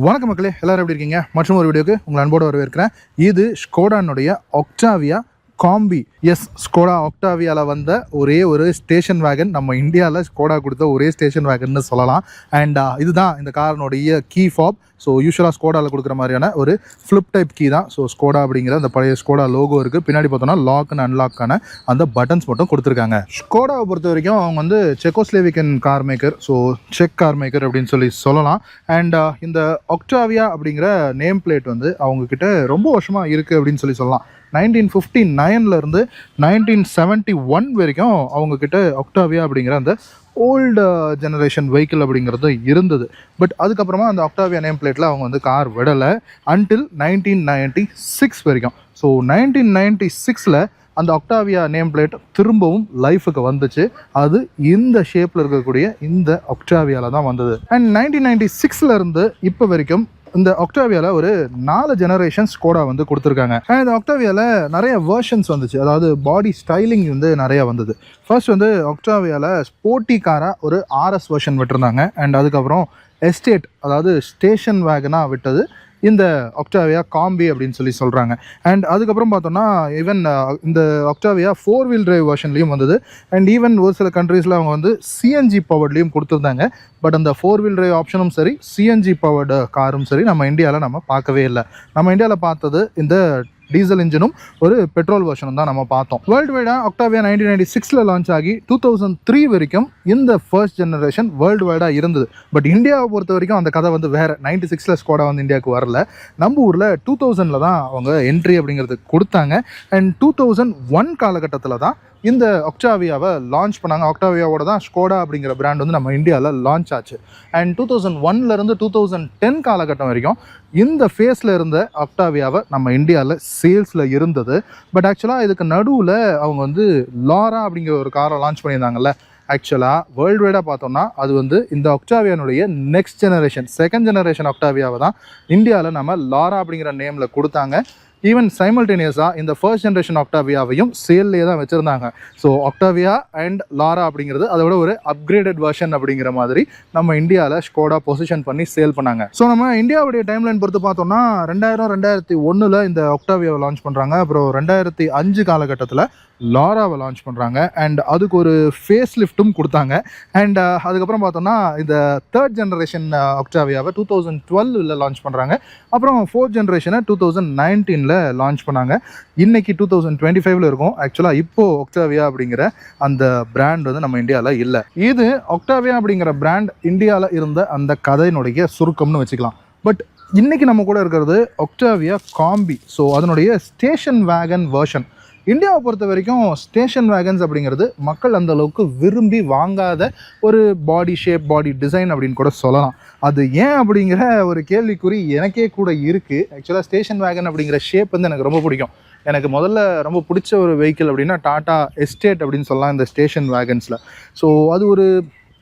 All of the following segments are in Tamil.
வணக்கம் மக்களே, எல்லாரும் எப்படி இருக்கீங்க? மற்றும் ஒரு வீடியோக்கு உங்களை அன்போடு வரவேற்கிறேன். இது ஸ்கோடானுடைய ஆக்டாவியா காம்பி. எஸ், ஸ்கோடா ஆக்டாவியாவில் வந்த ஒரே ஒரு ஸ்டேஷன் வேகன், நம்ம இந்தியாவில் ஸ்கோடா கொடுத்த ஒரே ஸ்டேஷன் வேகன்னு சொல்லலாம். அண்ட் இதுதான் இந்த காரனுடைய கீ ஃபாப். ஸோ யூஸ்வலாக ஸ்கோடாவில் கொடுக்குற மாதிரியான ஒரு ஃப்ளிப் டைப் கீ தான். ஸோ ஸ்கோடா அப்படிங்கிற அந்த பழைய ஸ்கோடா லோகோ இருக்குது. பின்னாடி பார்த்தோன்னா லாக் அண்ட் அன்லாக்கான அந்த பட்டன்ஸ் மட்டும் கொடுத்துருக்காங்க. ஸ்கோடாவை பொறுத்த வரைக்கும் அவங்க வந்து செக்கோஸ்லேவிக்கன் கார் மேக்கர், ஸோ செக் கார் மேக்கர் அப்படின்னு சொல்லலாம். அண்ட் இந்த ஆக்டாவியா அப்படிங்கிற நேம் பிளேட் வந்து அவங்கக்கிட்ட ரொம்ப வருஷமாக இருக்குது அப்படின்னு சொல்லலாம். 1959 1971 வரைக்கும் அவங்கக்கிட்ட ஆக்டாவியா அப்படிங்கிற அந்த ஓல்டு ஜெனரேஷன் வெஹிக்கிள் அப்படிங்கிறது இருந்தது. பட் அதுக்கப்புறமா அந்த ஆக்டாவியா நேம் பிளேட்டில் அவங்க வந்து கார் விடலை அன்டில் 1996 வரைக்கும். ஸோ 1996 அந்த ஆக்டாவியா நேம் பிளேட் திரும்பவும் லைஃபுக்கு வந்துச்சு. அது இந்த ஷேப்பில் இருக்கக்கூடிய இந்த ஆக்டாவியாவில் தான் வந்தது. அண்ட் 1996 இப்போ வரைக்கும் இந்த ஆக்டாவியாவில் ஒரு 4 ஜெனரேஷன் ஸ்கோடா வந்து கொடுத்துருக்காங்க. அண்ட் இந்த ஆக்டாவியாவில் நிறைய வேர்ஷன்ஸ் வந்துச்சு, அதாவது பாடி ஸ்டைலிங் வந்து நிறையா வந்தது. ஃபர்ஸ்ட் வந்து ஆக்டாவியாவில் ஸ்போர்ட்டி காராக ஒரு RS வெர்ஷன் விட்டுருந்தாங்க. அண்ட் அதுக்கப்புறம் எஸ்டேட், அதாவது ஸ்டேஷன் வேகனாக விட்டது இந்த ஆக்டாவியா காம்பி அப்படின்னு சொல்கிறாங்க. அண்ட் அதுக்கப்புறம் பார்த்தோன்னா ஈவன் இந்த ஆக்டாவியா 4 வீல் டிரைவ் வெர்ஷன்லேயும் வந்தது. அண்ட் ஈவன் ஒரு சில கண்ட்ரீஸில் அவங்க வந்து சிஎன்ஜி பவர்ட்லேயும் கொடுத்துருந்தாங்க. பட் அந்த 4 வீல் டிரைவ் ஆப்ஷனும் சரி, சிஎன்ஜி பவர்டு காரும் சரி நம்ம இந்தியாவில் நம்ம பார்க்கவே இல்லை. நம்ம இந்தியாவில் பார்த்தது இந்த டீசல் இன்ஜினும் ஒரு பெட்ரோல் வெர்ஷனும் தான் நம்ம பார்த்தோம். வேர்ல்டு வைடாக ஆக்டாவியா 1996 லான்ச் ஆகி 2003 வரைக்கும் இந்த ஃபர்ஸ்ட் ஜெனரேஷன் வேர்ல்டு வைடாக இருந்தது. பட் இந்தியாவை பொறுத்த வரைக்கும் அந்த கதை வந்து வேறு. 96 ஸ்கோடா வந்து இந்தியாவுக்கு வரல. நம்ம ஊரில் 2000 தான் அவங்க என்ட்ரி அப்படிங்கிறது கொடுத்தாங்க. அண்ட் 2001 காலகட்டத்தில் தான் இந்த ஆக்டாவியாவை லான்ச் பண்ணாங்க. ஆக்டாவியாவோட தான் ஸ்கோடா அப்படிங்கிற பிராண்ட் வந்து நம்ம இந்தியாவில் லான்ச் ஆச்சு. அண்ட் 2001 2010 காலகட்டம் வரைக்கும் இந்த ஃபேஸில் இருந்த ஆக்டாவியாவை நம்ம இந்தியாவில் சேல்ஸில் இருந்தது. பட் ஆக்சுவலாக இதுக்கு நடுவில் அவங்க வந்து லாரா அப்படிங்கிற ஒரு காரை லான்ச் பண்ணியிருந்தாங்கல்ல. ஆக்சுவலாக வேர்ல்டு வைடாக பார்த்தோம்னா அது வந்து இந்த ஆக்டாவியானுடைய நெக்ஸ்ட் ஜெனரேஷன், செகண்ட் ஜெனரேஷன் ஆக்டாவியாவை தான் இந்தியாவில் நம்ம லாரா அப்படிங்கிற நேமில் கொடுத்தாங்க. ஈவன் சைமல்டேனியஸாக இந்த ஃபர்ஸ்ட் ஜென்ரேஷன் ஆக்டாவியாவையும் சேல்லே தான் வச்சுருந்தாங்க. ஸோ ஆக்டாவியா அண்ட் லாரா அப்படிங்கிறது அதோட ஒரு அப்கிரேடட் வெர்ஷன் அப்படிங்கிற மாதிரி நம்ம இந்தியாவில் ஸ்கோடா பொசிஷன் பண்ணி சேல் பண்ணாங்க. ஸோ நம்ம இந்தியாவுடைய டைம்லைன் பொறுத்து பார்த்தோம்னா 2000-2001 இந்த ஆக்டாவியாவை லான்ச் பண்ணுறாங்க. அப்புறம் 2005 காலகட்டத்தில் லாராவை லான்ச் பண்ணுறாங்க. அண்ட் அதுக்கு ஒரு ஃபேஸ் லிஃப்ட்டும் கொடுத்தாங்க. அண்ட் அதுக்கப்புறம் பார்த்தோம்னா இந்த தேர்ட் ஜென்ரேஷன் ஆக்டாவியாவை 2012 லான்ச் பண்ணுறாங்க. அப்புறம் ஃபோர்த் ஜென்ரேஷனை 2019 லான்ச் பண்ணாங்க. இன்னைக்கு 2025 இருக்கும். ஆக்சுவலாக இப்போது ஆக்டாவியா அப்படிங்கிற அந்த பிராண்ட் வந்து நம்ம இந்தியாவில் இல்லை. இது ஆக்டாவியா அப்படிங்கிற பிராண்ட் இந்தியாவில் இருந்த அந்த கதையினுடைய சுருக்கம்னு வச்சுக்கலாம். பட் இன்னைக்கு நம்ம கூட இருக்கிறது ஆக்டாவியா காம்பி. ஸோ அதனுடைய ஸ்டேஷன் வேகன் வெர்ஷன். இந்தியாவை பொறுத்த வரைக்கும் ஸ்டேஷன் வேகன்ஸ் அப்படிங்கிறது மக்கள் அந்த அளவுக்கு விரும்பி வாங்காத ஒரு பாடி ஷேப், பாடி டிசைன் அப்படின்னு கூட சொல்லலாம். அது ஏன் அப்படிங்கிற ஒரு கேள்விக்குறி எனக்கே கூட இருக்குது. ஆக்சுவலாக ஸ்டேஷன் வேகன் அப்படிங்கிற ஷேப் வந்து எனக்கு ரொம்ப பிடிக்கும். எனக்கு முதல்ல ரொம்ப பிடிச்ச ஒரு வெஹிக்கிள் அப்படின்னா டாடா எஸ்டேட் அப்படின்னு சொல்லலாம் இந்த ஸ்டேஷன் வேகன்ஸில். ஸோ அது ஒரு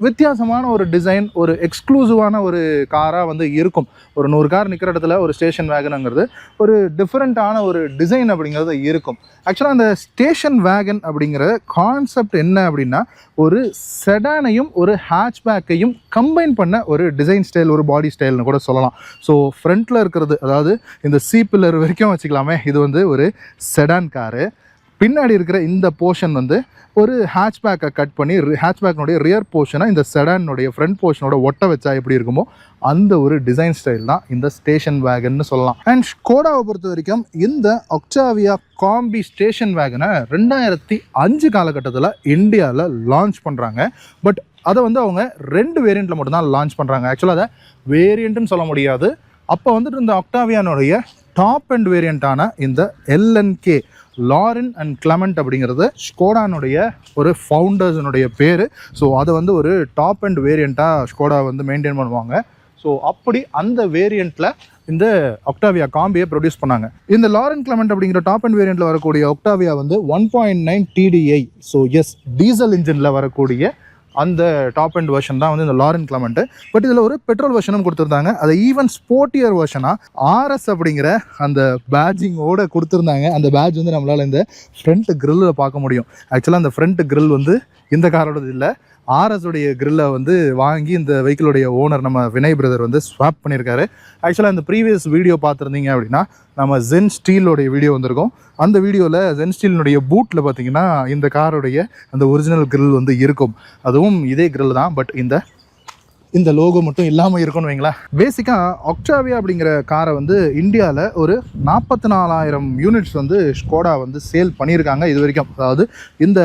வித்தியாசமான ஒரு டிசைன், ஒரு எக்ஸ்க்ளூசிவான ஒரு காராக வந்து இருக்கும். ஒரு 100 கார் நிற்கிற இடத்துல ஒரு ஸ்டேஷன் வேகனுங்கிறது ஒரு டிஃப்ரெண்ட்டான ஒரு டிசைன் அப்படிங்கிறது இருக்கும். ஆக்சுவலாக அந்த ஸ்டேஷன் வேகன் அப்படிங்கிற கான்செப்ட் என்ன அப்படின்னா, ஒரு செடானையும் ஒரு ஹேட்ச்பேக்கையும் கம்பைன் பண்ண ஒரு டிசைன் ஸ்டைல், ஒரு பாடி ஸ்டைல்னு கூட சொல்லலாம். ஸோ ஃப்ரண்ட்டில் இருக்கிறது, அதாவது இந்த சி பில்லர் வரைக்கும் வச்சுக்கலாமே, இது வந்து ஒரு செடான் காரு. பின்னாடி இருக்கிற இந்த போர்ஷன் வந்து ஒரு ஹேட்ச்பேக்கை கட் பண்ணி ஹேட்ச்பேக்கினுடைய ரியர் போர்ஷனை இந்த செடானுடைய ஃப்ரண்ட் போர்ஷனோட ஒட்ட வச்சா எப்படி இருக்குமோ அந்த ஒரு டிசைன் ஸ்டைல் தான் இந்த ஸ்டேஷன் வேகன்னு சொல்லலாம். அண்ட் ஸ்கோடாவை பொறுத்த வரைக்கும் இந்த ஆக்டாவியா காம்பி ஸ்டேஷன் வேகனை 2005 காலகட்டத்தில் இந்தியாவில் லான்ச் பண்ணுறாங்க. பட் அதை வந்து அவங்க 2 வேரியண்ட்டில் மட்டும்தான் லான்ச் பண்ணுறாங்க. ஆக்சுவலாக அதை வேரியண்ட்டுன்னு சொல்ல முடியாது. அப்போ வந்துட்டு இந்த ஆக்டாவியானுடைய டாப் அண்ட் வேரியண்ட்டான இந்த LNK, லாரின் அண்ட் கிளமெண்ட் அப்படிங்கிறது ஸ்கோடானுடைய ஒரு ஃபவுண்டர்ஸனுடைய பேர். ஸோ அதை வந்து ஒரு டாப் அண்ட் வேரியண்ட்டாக ஸ்கோடா வந்து மெயின்டைன் பண்ணுவாங்க. ஸோ அப்படி அந்த வேரியண்ட்டில் இந்த ஆக்டாவியா காம்பியை ப்ரொடியூஸ் பண்ணாங்க. இந்த லாரின் கிளமெண்ட் அப்படிங்கிற டாப் அண்ட் வேரியண்ட்டில் வரக்கூடிய ஆக்டாவியா வந்து 1.9 TDI, ஸோ எஸ் டீசல் இன்ஜினில் வரக்கூடிய அந்த டாப் அண்ட் வெர்ஷன் தான் வந்து இந்த லாரன் கிளமெண்ட். பட் இதில் ஒரு பெட்ரோல் வெர்ஷனும் கொடுத்துருந்தாங்க. அதை ஈவன் ஸ்போர்ட்டியர் வெர்ஷனாக ஆர்எஸ் அப்படிங்கிற அந்த பேட்ஜிங்கோட கொடுத்துருந்தாங்க. அந்த பேட்ஜ் வந்து நம்மளால் இந்த ஃப்ரண்ட் கிரில்லில் பார்க்க முடியும். ஆக்சுவலாக அந்த ஃப்ரண்ட் கிரில் வந்து இந்த காரோடது இல்லை, ஆர்எஸ் உடைய கிரில்லை வந்து வாங்கி இந்த வெஹிக்கிளுடைய ஓனர் நம்ம வினய் பிரதர் வந்து ஸ்வாப் பண்ணியிருக்காரு. ஆக்சுவலாக இந்த ப்ரீவியஸ் வீடியோ பார்த்துருந்தீங்க அப்படின்னா நம்ம ஜென் ஸ்டீலோடைய வீடியோ வந்திருக்கும். அந்த வீடியோவில் ஜென் ஸ்டீலினுடைய பூட்டில் பார்த்தீங்கன்னா இந்த காரோடைய அந்த ஒரிஜினல் கிரில் வந்து இருக்கும். அதுவும் இதே கிரில் தான், பட் இந்த லோகோ மட்டும் இல்லாமல் இருக்கும்னு வைங்களேன். பேசிக்காக ஆக்டாவியா அப்படிங்கிற காரை வந்து இந்தியாவில் ஒரு 44,000 யூனிட்ஸ் வந்து ஸ்கோடா வந்து சேல் பண்ணியிருக்காங்க இது வரைக்கும். அதாவது இந்த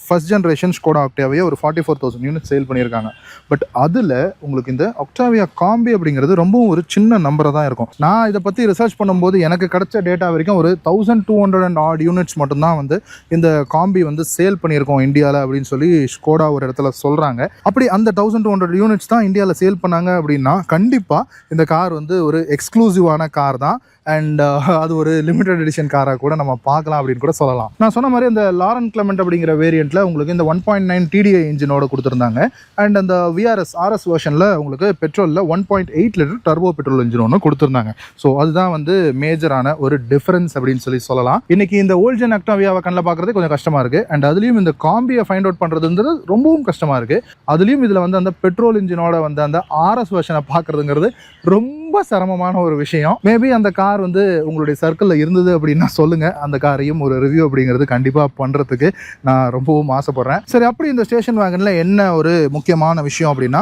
ஃபர்ஸ்ட் ஜென்ரேஷன் ஸ்கோடா ஆக்டாவியா ஒரு 44,000 யூனிட் சேல் பண்ணியிருக்காங்க. பட் அதில் உங்களுக்கு இந்த ஆக்டாவியா காம்பி அப்படிங்கிறது ரொம்பவும் ஒரு சின்ன நம்பரை தான் இருக்கும். நான் இதை பற்றி ரிசர்ச் பண்ணும்போது எனக்கு கிடைச்ச டேட்டா வரைக்கும் ஒரு 1200 and odd யூனிட்ஸ் மட்டும்தான் வந்து இந்த காம்பி வந்து சேல் பண்ணியிருக்கோம் இந்தியாவில் அப்படின்னு சொல்லி ஸ்கோடா ஒரு இடத்துல சொல்கிறாங்க. அப்படி அந்த 1200 யூனிட்ஸ் தான் இந்தியாவில் சேல் பண்ணாங்க அப்படின்னா கண்டிப்பாக இந்த கார் வந்து ஒரு எக்ஸ்க்ளூசிவான கார் தான். அண்ட் அது ஒரு லிமிடெட் எடிஷன் காராக கூட நம்ம பார்க்கலாம் அப்படின்னு கூட சொல்லலாம். நான் சொன்ன மாதிரி அந்த லாரன் கிளமெண்ட் அப்படிங்கிற வேரியண்ட்டில் உங்களுக்கு இந்த 1.9 TDI இன்ஜினோட கொடுத்துருந்தாங்க. அண்ட் அந்த ஆர்எஸ் வெர்ஷனில் உங்களுக்கு பெட்ரோலில் 1.8 லிட்டர் டர்போ பெட்ரோல் இன்ஜின் ஒன்று கொடுத்துருந்தாங்க. ஸோ அதுதான் வந்து மேஜரான ஒரு டிஃபரன்ஸ் அப்படின்னு சொல்லலாம். இன்னைக்கு இந்த ஓல்ட் ஜென் ஆக்டாவியாவை கண்ணில் பார்க்குறது கொஞ்சம் கஷ்டமாக இருக்குது. அண்ட் அதுலேயும் இந்த காம்பியை ஃபைண்ட் அவுட் பண்ணுறதுன்றது ரொம்பவும் கஷ்டமாக இருக்குது. அதுலேயும் இதில் வந்து அந்த பெட்ரோல் இன்ஜினோட வந்து அந்த ஆர்எஸ் வெர்ஷனை பார்க்குறதுங்கிறது ரொம்ப சிரமமான ஒரு விஷயம். மேபி அந்த கார் வந்து உங்களுடைய சர்க்கிளில் இருந்தது அப்படின்னா சொல்லுங்கள். அந்த காரையும் ஒரு ரிவ்யூ அப்படிங்கிறது கண்டிப்பாக பண்ணுறதுக்கு நான் ரொம்பவும் ஆசைப்பட்றேன். சரி, அப்படி இந்த ஸ்டேஷன் வேகனில் என்ன ஒரு முக்கியமான விஷயம் அப்படின்னா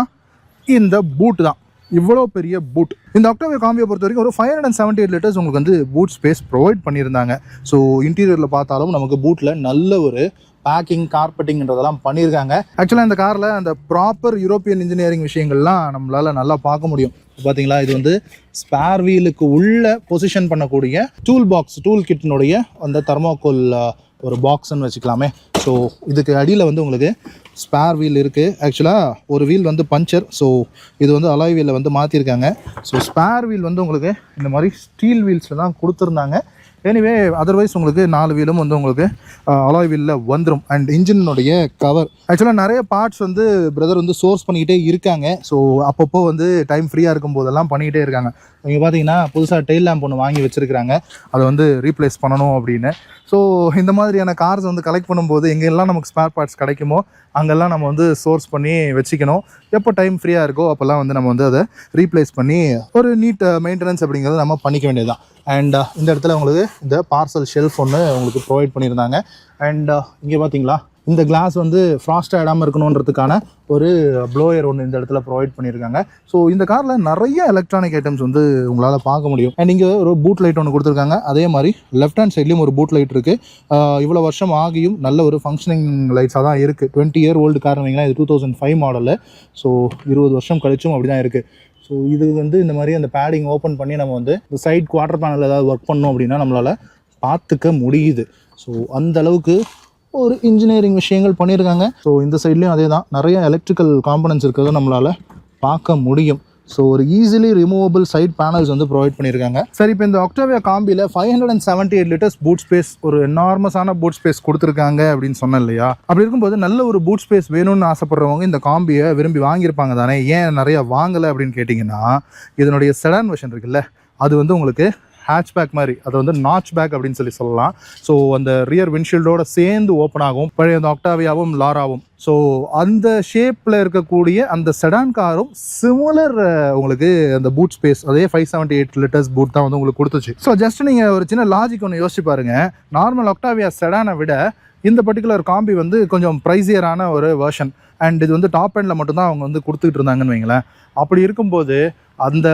இந்த பூட் தான். இவ்வளோ பெரிய பூட் இந்த ஆக்டாவியா காம்பியை பொறுத்த வரைக்கும் ஒரு 578 லிட்டர்ஸ் உங்களுக்கு வந்து பூட் ஸ்பேஸ் ப்ரொவைட் பண்ணியிருந்தாங்க. ஸோ இன்டீரியரில் பார்த்தாலும் நமக்கு பூட்டில் நல்ல ஒரு பேக்கிங் கார்பெட்டிங்ன்றதெல்லாம் பண்ணியிருக்காங்க. ஆக்சுவலாக இந்த காரில் அந்த ப்ராப்பர் யூரோப்பியன் இன்ஜினியரிங் விஷயங்கள்லாம் நம்மளால் நல்லா பார்க்க முடியும். பார்த்தீங்களா, இது வந்து ஸ்பேர் வீலுக்கு உள்ள பொசிஷன் பண்ணக்கூடிய டூல் கிட்டினுடைய அந்த தெர்மோகோல் ஒரு பாக்ஸ்ன்னு வச்சுக்கலாமே. ஸோ இதுக்கு அடியில் வந்து உங்களுக்கு ஸ்பேர் வீல் இருக்குது. ஆக்சுவலாக ஒரு வீல் வந்து பஞ்சர், ஸோ இது வந்து அலாய் வீலில் வந்து மாற்றிருக்காங்க. ஸோ ஸ்பேர் வீல் வந்து உங்களுக்கு இந்த மாதிரி ஸ்டீல் வீல்ஸில் தான் கொடுத்துருந்தாங்க. எனிவே அதர்வைஸ் உங்களுக்கு 4 வீலும் வந்து உங்களுக்கு அலாய் வீலில் வந்துடும். அண்ட் இன்ஜினுடைய கவர் ஆக்சுவலாக நிறைய பார்ட்ஸ் வந்து பிரதர் வந்து சோர்ஸ் பண்ணிக்கிட்டே இருக்காங்க. ஸோ அப்பப்போ வந்து டைம் ஃப்ரீயாக இருக்கும் போதெல்லாம் பண்ணிக்கிட்டே இருக்காங்க. இங்கே பார்த்தீங்கன்னா புதுசாக டெயில் லேம்ப் ஒன்று வாங்கி வச்சுருக்காங்க, அதை வந்து ரீப்ளேஸ் பண்ணணும் அப்படின்னு. ஸோ இந்த மாதிரியான கார்ஸ் வந்து கலெக்ட் பண்ணும்போது எங்கெல்லாம் நமக்கு ஸ்பேர் பார்ட்ஸ் கிடைக்குமோ அங்கெல்லாம் நம்ம வந்து சோர்ஸ் பண்ணி வச்சுக்கணும். எப்போ டைம் ஃப்ரீயாக இருக்கோ அப்போல்லாம் வந்து நம்ம வந்து அதை ரீப்ளேஸ் பண்ணி ஒரு நீட் மெயின்டெனன்ஸ் அப்படிங்கிறத நம்ம பண்ணிக்க வேண்டியது தான். அண்ட் இந்த இடத்துல உங்களுக்கு இந்த பார்சல் ஷெல்ஃப் ஒன்று உங்களுக்கு ப்ரொவைட் பண்ணியிருந்தாங்க. அண்ட் இங்கே பார்த்தீங்களா, இந்த கிளாஸ் வந்து ஃப்ராஸ்ட் ஆடாமல் இருக்கணுன்றதுக்கான ஒரு ப்ளோயர் ஒன்று இந்த இடத்துல ப்ரொவைட் பண்ணியிருக்காங்க. ஸோ இந்த காரில் நிறைய எலக்ட்ரானிக் ஐட்டம்ஸ் வந்து உங்களால் பார்க்க முடியும். அண்ட் இங்கே ஒரு பூட் லைட் ஒன்று கொடுத்துருக்காங்க. அதே மாதிரி லெஃப்ட் ஹேண்ட் சைட்லேயும் ஒரு பூட் லைட் இருக்குது. இவ்வளோ வருஷம் ஆகியும் நல்ல ஒரு ஃபங்க்ஷனிங் லைட்ஸாக தான் இருக்குது. 20 year old கார் வைங்களா, இது 2005 மாடலு. ஸோ 20 வருஷம் கழிச்சும் அப்படி தான் இருக்குது. ஸோ இது வந்து இந்த மாதிரி அந்த பேடிங் ஓப்பன் பண்ணி நம்ம வந்து இந்த சைட் குவார்டர் பேனல் ஏதாவது ஒர்க் பண்ணோம் அப்படின்னா நம்மளால் பார்த்துக்க முடியுது. ஸோ அந்த அளவுக்கு ஒரு இன்ஜினியரிங் விஷயங்கள் பண்ணியிருக்காங்க. ஸோ இந்த சைட்லேயும் அதே தான், நிறைய எலக்ட்ரிக்கல் காம்பனன்ட்ஸ் இருக்கிறத நம்மளால் பார்க்க முடியும். ஸோ ஒரு ஈஸிலி ரிமூவபிள் சைட் பேனல்ஸ் வந்து ப்ரொவைட் பண்ணியிருக்காங்க. சரி, இப்போ இந்த ஆக்டாவியா காம்பியில் 578 லிட்டர்ஸ் பூட் ஸ்பேஸ், ஒரு எனார்மஸான பூட் ஸ்பேஸ் கொடுத்துருக்காங்க அப்படின்னு சொன்னேன் இல்லையா? அப்படி இருக்கும்போது நல்ல ஒரு பூட் ஸ்பேஸ் வேணும்னு ஆசைப்படுறவங்க இந்த காம்பியை விரும்பி வாங்கியிருப்பாங்க தானே. ஏன் நிறைய வாங்கலை அப்படின்னு கேட்டிங்கன்னா, இதனுடைய செடான் வெர்ஷன் இருக்குல்ல, அது வந்து உங்களுக்கு ஹேட்ச்பேக் மாதிரி, அது வந்து நாட்ச் பேக் அப்படின்னு சொல்லலாம். ஸோ அந்த ரியர் விண்ட்ஷீல்டோட சேர்ந்து ஓப்பன் ஆகும் பழைய அந்த ஆக்டாவியாவும் லாராவும். ஸோ அந்த ஷேப்பில் இருக்கக்கூடிய அந்த செடான் காரும் சிமிலர் உங்களுக்கு அந்த பூட் ஸ்பேஸ் அதே 578 லிட்டர்ஸ் பூட் தான் வந்து உங்களுக்கு கொடுத்துச்சு. ஸோ ஜஸ்ட் நீங்கள் ஒரு சின்ன லாஜிக் ஒன்று யோசிச்சு பாருங்கள். நார்மல் ஆக்டாவியா செடானை விட இந்த பர்டிகுலர் காம்பி வந்து கொஞ்சம் ப்ரைஸியரான ஒரு வெர்ஷன். அண்ட் இது வந்து டாப் எண்டில் மட்டும்தான் அவங்க வந்து கொடுத்துக்கிட்டு இருந்தாங்கன்னு வைங்களேன். அப்படி இருக்கும்போது அந்த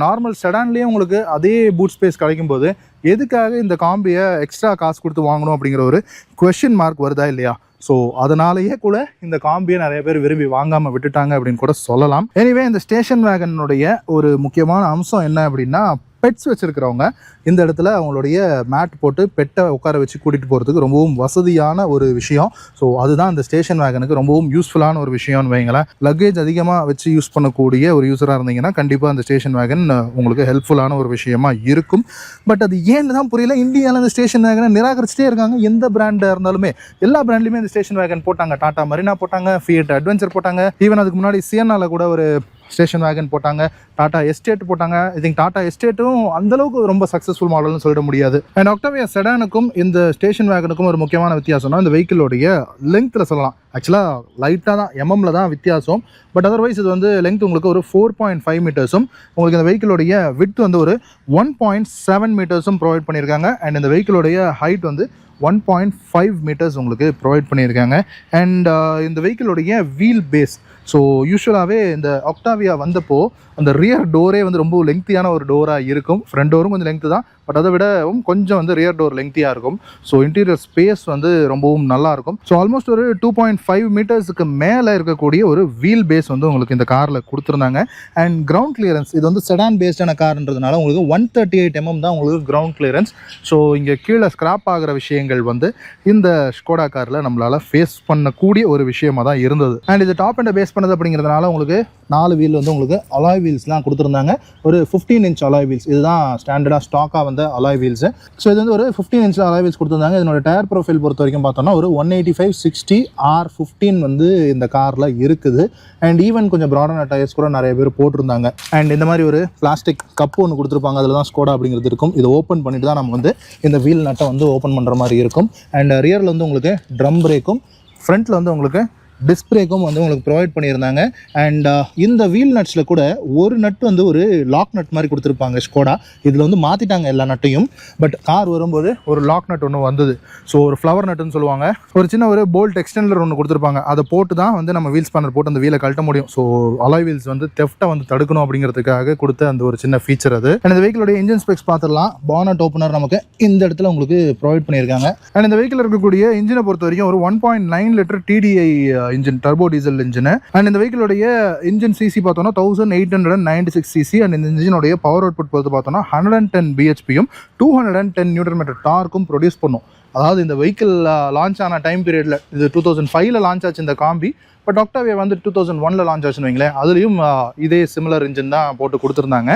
நார்மல் செடான்லேயே உங்களுக்கு அதே பூட் ஸ்பேஸ் கிடைக்கும்போது எதுக்காக இந்த காம்பியை எக்ஸ்ட்ரா காசு கொடுத்து வாங்கணும் அப்படிங்கிற ஒரு கொஸ்டின் மார்க் வருதா இல்லையா? ஸோ அதனாலேயே கூட இந்த காம்பியை நிறைய பேர் விரும்பி வாங்காமல் விட்டுட்டாங்க அப்படின்னு கூட சொல்லலாம். எனிவே இந்த ஸ்டேஷன் வேகனுடைய ஒரு முக்கியமான அம்சம் என்ன அப்படின்னா பெட்ஸ் வச்சுருக்கிறவங்க இந்த இடத்துல அவங்களுடைய மேட் போட்டு பெட்டை உட்கார வச்சு கூட்டிகிட்டு போகிறதுக்கு ரொம்பவும் வசதியான ஒரு விஷயம். ஸோ அதுதான் இந்த ஸ்டேஷன் வேகனுக்கு ரொம்பவும் யூஸ்ஃபுல்லான ஒரு விஷயம்னு வைங்களேன். லக்கேஜ் அதிகமாக வச்சு யூஸ் பண்ணக்கூடிய ஒரு யூஸராக இருந்தீங்கன்னா கண்டிப்பாக அந்த ஸ்டேஷன் வேகன் உங்களுக்கு ஹெல்ப்ஃபுல்லான ஒரு விஷயமா இருக்கும். பட் அது ஏன்னு தான் புரியல, இந்தியாவில் இந்த ஸ்டேஷன் வேகனை நிராகரிச்சிட்டே இருக்காங்க. எந்த பிராண்டாக இருந்தாலுமே எல்லா பிராண்ட்லையுமே இந்த ஸ்டேஷன் வேகன் போட்டாங்க. டாடா மரீனா போட்டாங்க, ஃபியட் அட்வென்ச்சர் போட்டாங்க, ஈவன் அதுக்கு முன்னாடி சியன்னால கூட ஒரு ஸ்டேஷன் வேகன் போட்டாங்க, டாடா எஸ்டேட் போட்டாங்க. ஐ திங்க் டாடா எஸ்டேட்டும் அந்தளவுக்கு ரொம்ப சக்ஸஸ்ஃபுல் மாடல்னு சொல்லிட முடியாது. அண்ட் ஆக்டாவியா செடானுக்கும் இந்த ஸ்டேஷன் வேகனுக்கும் ஒரு முக்கியமான வித்தியாசம்னா இந்த வெஹிக்கிளோடைய லெங்த்தில் சொல்லலாம். ஆக்சுவலாக லைட்டாக தான் எம்எம்ல தான் வித்தியாசம். பட் அதர்வைஸ் இது வந்து லெங்த் உங்களுக்கு ஒரு 4.5 மீட்டர்ஸும், உங்களுக்கு இந்த வெஹிக்கிளோடைய விட்த் வந்து ஒரு 1.7 மீட்டர்ஸும் ப்ரொவைட் பண்ணியிருக்காங்க. அண்ட் இந்த வெஹிக்கிளோடைய ஹைட் வந்து 1.5 மீட்டர்ஸ் உங்களுக்கு ப்ரொவைட் பண்ணியிருக்காங்க. அண்ட் இந்த வெஹிக்கிளோடைய வீல் பேஸ், ஸோ யூஸ்வலாகவே இந்த ஆக்டாவியா வந்தப்போ அந்த ரியர் டோரே வந்து ரொம்ப லெங்க்த்தியான ஒரு டோராக இருக்கும். ஃப்ரண்ட் டோரும் கொஞ்சம் லெங்க்த்து தான், பட் அதை விடவும் கொஞ்சம் வந்து ரியர் டோர் லெங்க்த்தியாக இருக்கும். ஸோ இன்டீரியர் ஸ்பேஸ் வந்து ரொம்பவும் நல்லாயிருக்கும். ஸோ ஆல்மோஸ்ட் ஒரு 2.5 மீட்டர்ஸுக்கு மேலே இருக்கக்கூடிய ஒரு வீல் பேஸ் வந்து உங்களுக்கு இந்த காரில் கொடுத்துருந்தாங்க. அண்ட் கிரவுண்ட் கிளியரன்ஸ், இது வந்து செடான் பேஸ்டான கார்ன்றதுனால உங்களுக்கு 138 mm தான் உங்களுக்கு கிரவுண்ட் கிளியரன்ஸ். ஸோ இங்கே கீழே ஸ்கிராப் ஆகிற விஷயங்கள் வந்து இந்த ஸ்கோடா காரில் நம்மளால் ஃபேஸ் பண்ணக்கூடிய ஒரு விஷயமாக தான் இருந்தது. அண்ட் இது டாப் அண்ட் பேஸ் பண்ணது அப்படிங்கிறதுனால உங்களுக்கு 4 வீல் வந்து உங்களுக்கு அலாய் வீல்ஸ்லாம் கொடுத்துருந்தாங்க. ஒரு 15 inch அலாய் வீல்ஸ், இதுதான் ஸ்டாண்டர்டாக ஸ்டாக்காக வந்த அலாய் வீல்ஸு. ஸோ இது வந்து ஒரு 15 inch அலாய் வீல்ஸ் கொடுத்துருந்தாங்க. இதனோட டயர் ப்ரொஃபைல் பொறுத்த வரைக்கும் பார்த்தோம்னா ஒரு 185/60 R15 வந்து இந்த காரில் இருக்குது. அண்ட் ஈவன் கொஞ்சம் ப்ராடான டயர்ஸ் கூட நிறைய பேர் போட்டிருந்தாங்க. அண்ட் இந்த மாதிரி ஒரு பிளாஸ்டிக் கப்பு ஒன்று கொடுத்துருப்பாங்க, அதில் தான் ஸ்கோடா அப்படிங்கிறது இருக்கும். இதை ஓப்பன் பண்ணிட்டு தான் நம்ம வந்து இந்த வீல் நட்டை வந்து ஓப்பன் பண்ணுற மாதிரி இருக்கும். அண்ட் ரியரில் வந்து உங்களுக்கு ட்ரம் பிரேக்கும், ஃப்ரண்ட்டில் வந்து உங்களுக்கு டிஸ்க் பிரேக்கும் வந்து உங்களுக்கு ப்ரொவைட் பண்ணியிருந்தாங்க. அண்ட் இந்த வீல் நட்ஸில் கூட ஒரு நட் வந்து ஒரு லாக் நட் மாதிரி கொடுத்துருப்பாங்க ஸ்கோடா. இதில் வந்து மாற்றிட்டாங்க எல்லா நட்டையும். பட் கார் வரும்போது ஒரு லாக் நட் ஒன்று வந்தது. ஸோ ஒரு ஃப்ளவர் நட்டுன்னு சொல்லுவாங்க. ஒரு சின்ன ஒரு போல்ட் எக்ஸ்டெண்டர் ஒன்று கொடுத்துருப்பாங்க. அதை போட்டு தான் வந்து நம்ம வீல் ஸ்பானர் போட்டு அந்த வீலை கழட்ட முடியும். ஸோ அலாய் வீல்ஸ் வந்து தெஃப்ட்டை வந்து தடுக்கணும் அப்படிங்கிறதுக்காக கொடுத்த அந்த ஒரு சின்ன ஃபீச்சர் அது. அண்ட் இந்த வெஹிக்கிளோட இன்ஜின் ஸ்பெக்ஸ் பார்த்துடலாம். பானட் ஓப்பனர் நமக்கு இந்த இடத்துல உங்களுக்கு ப்ரொவைட் பண்ணியிருக்காங்க. அண்ட் இந்த வெஹிக்கிள் இருக்கக்கூடிய இன்ஜினை பொறுத்த வரைக்கும் ஒரு 1.9 litre TDI engine, turbo diesel engine. And இந்த வெஹிக்கிளோடைய இன்ஜின் சிசி பார்த்தோம்னா 1896 சிசி. அண்ட் இந்த இன்ஜினோடைய பவர் அவுட்புட் பொறுத்து பார்த்தோம்னா 110 BHPயும் 210 Nm டார்க்கும் ப்ரொடியூஸ் பண்ணும். அதாவது இந்த வெஹிக்கிள் லான்ச் ஆன டைம் பீரியடில், இது 2005 லான்ச் ஆச்சு இந்த காம்பி. பட் ஆக்டாவியா வந்து 2001 லான்ச் ஆச்சுன்னு வைங்களேன். அதுலேயும் இதே சிமிலர் இன்ஜின் தான் போட்டு கொடுத்துருந்தாங்க.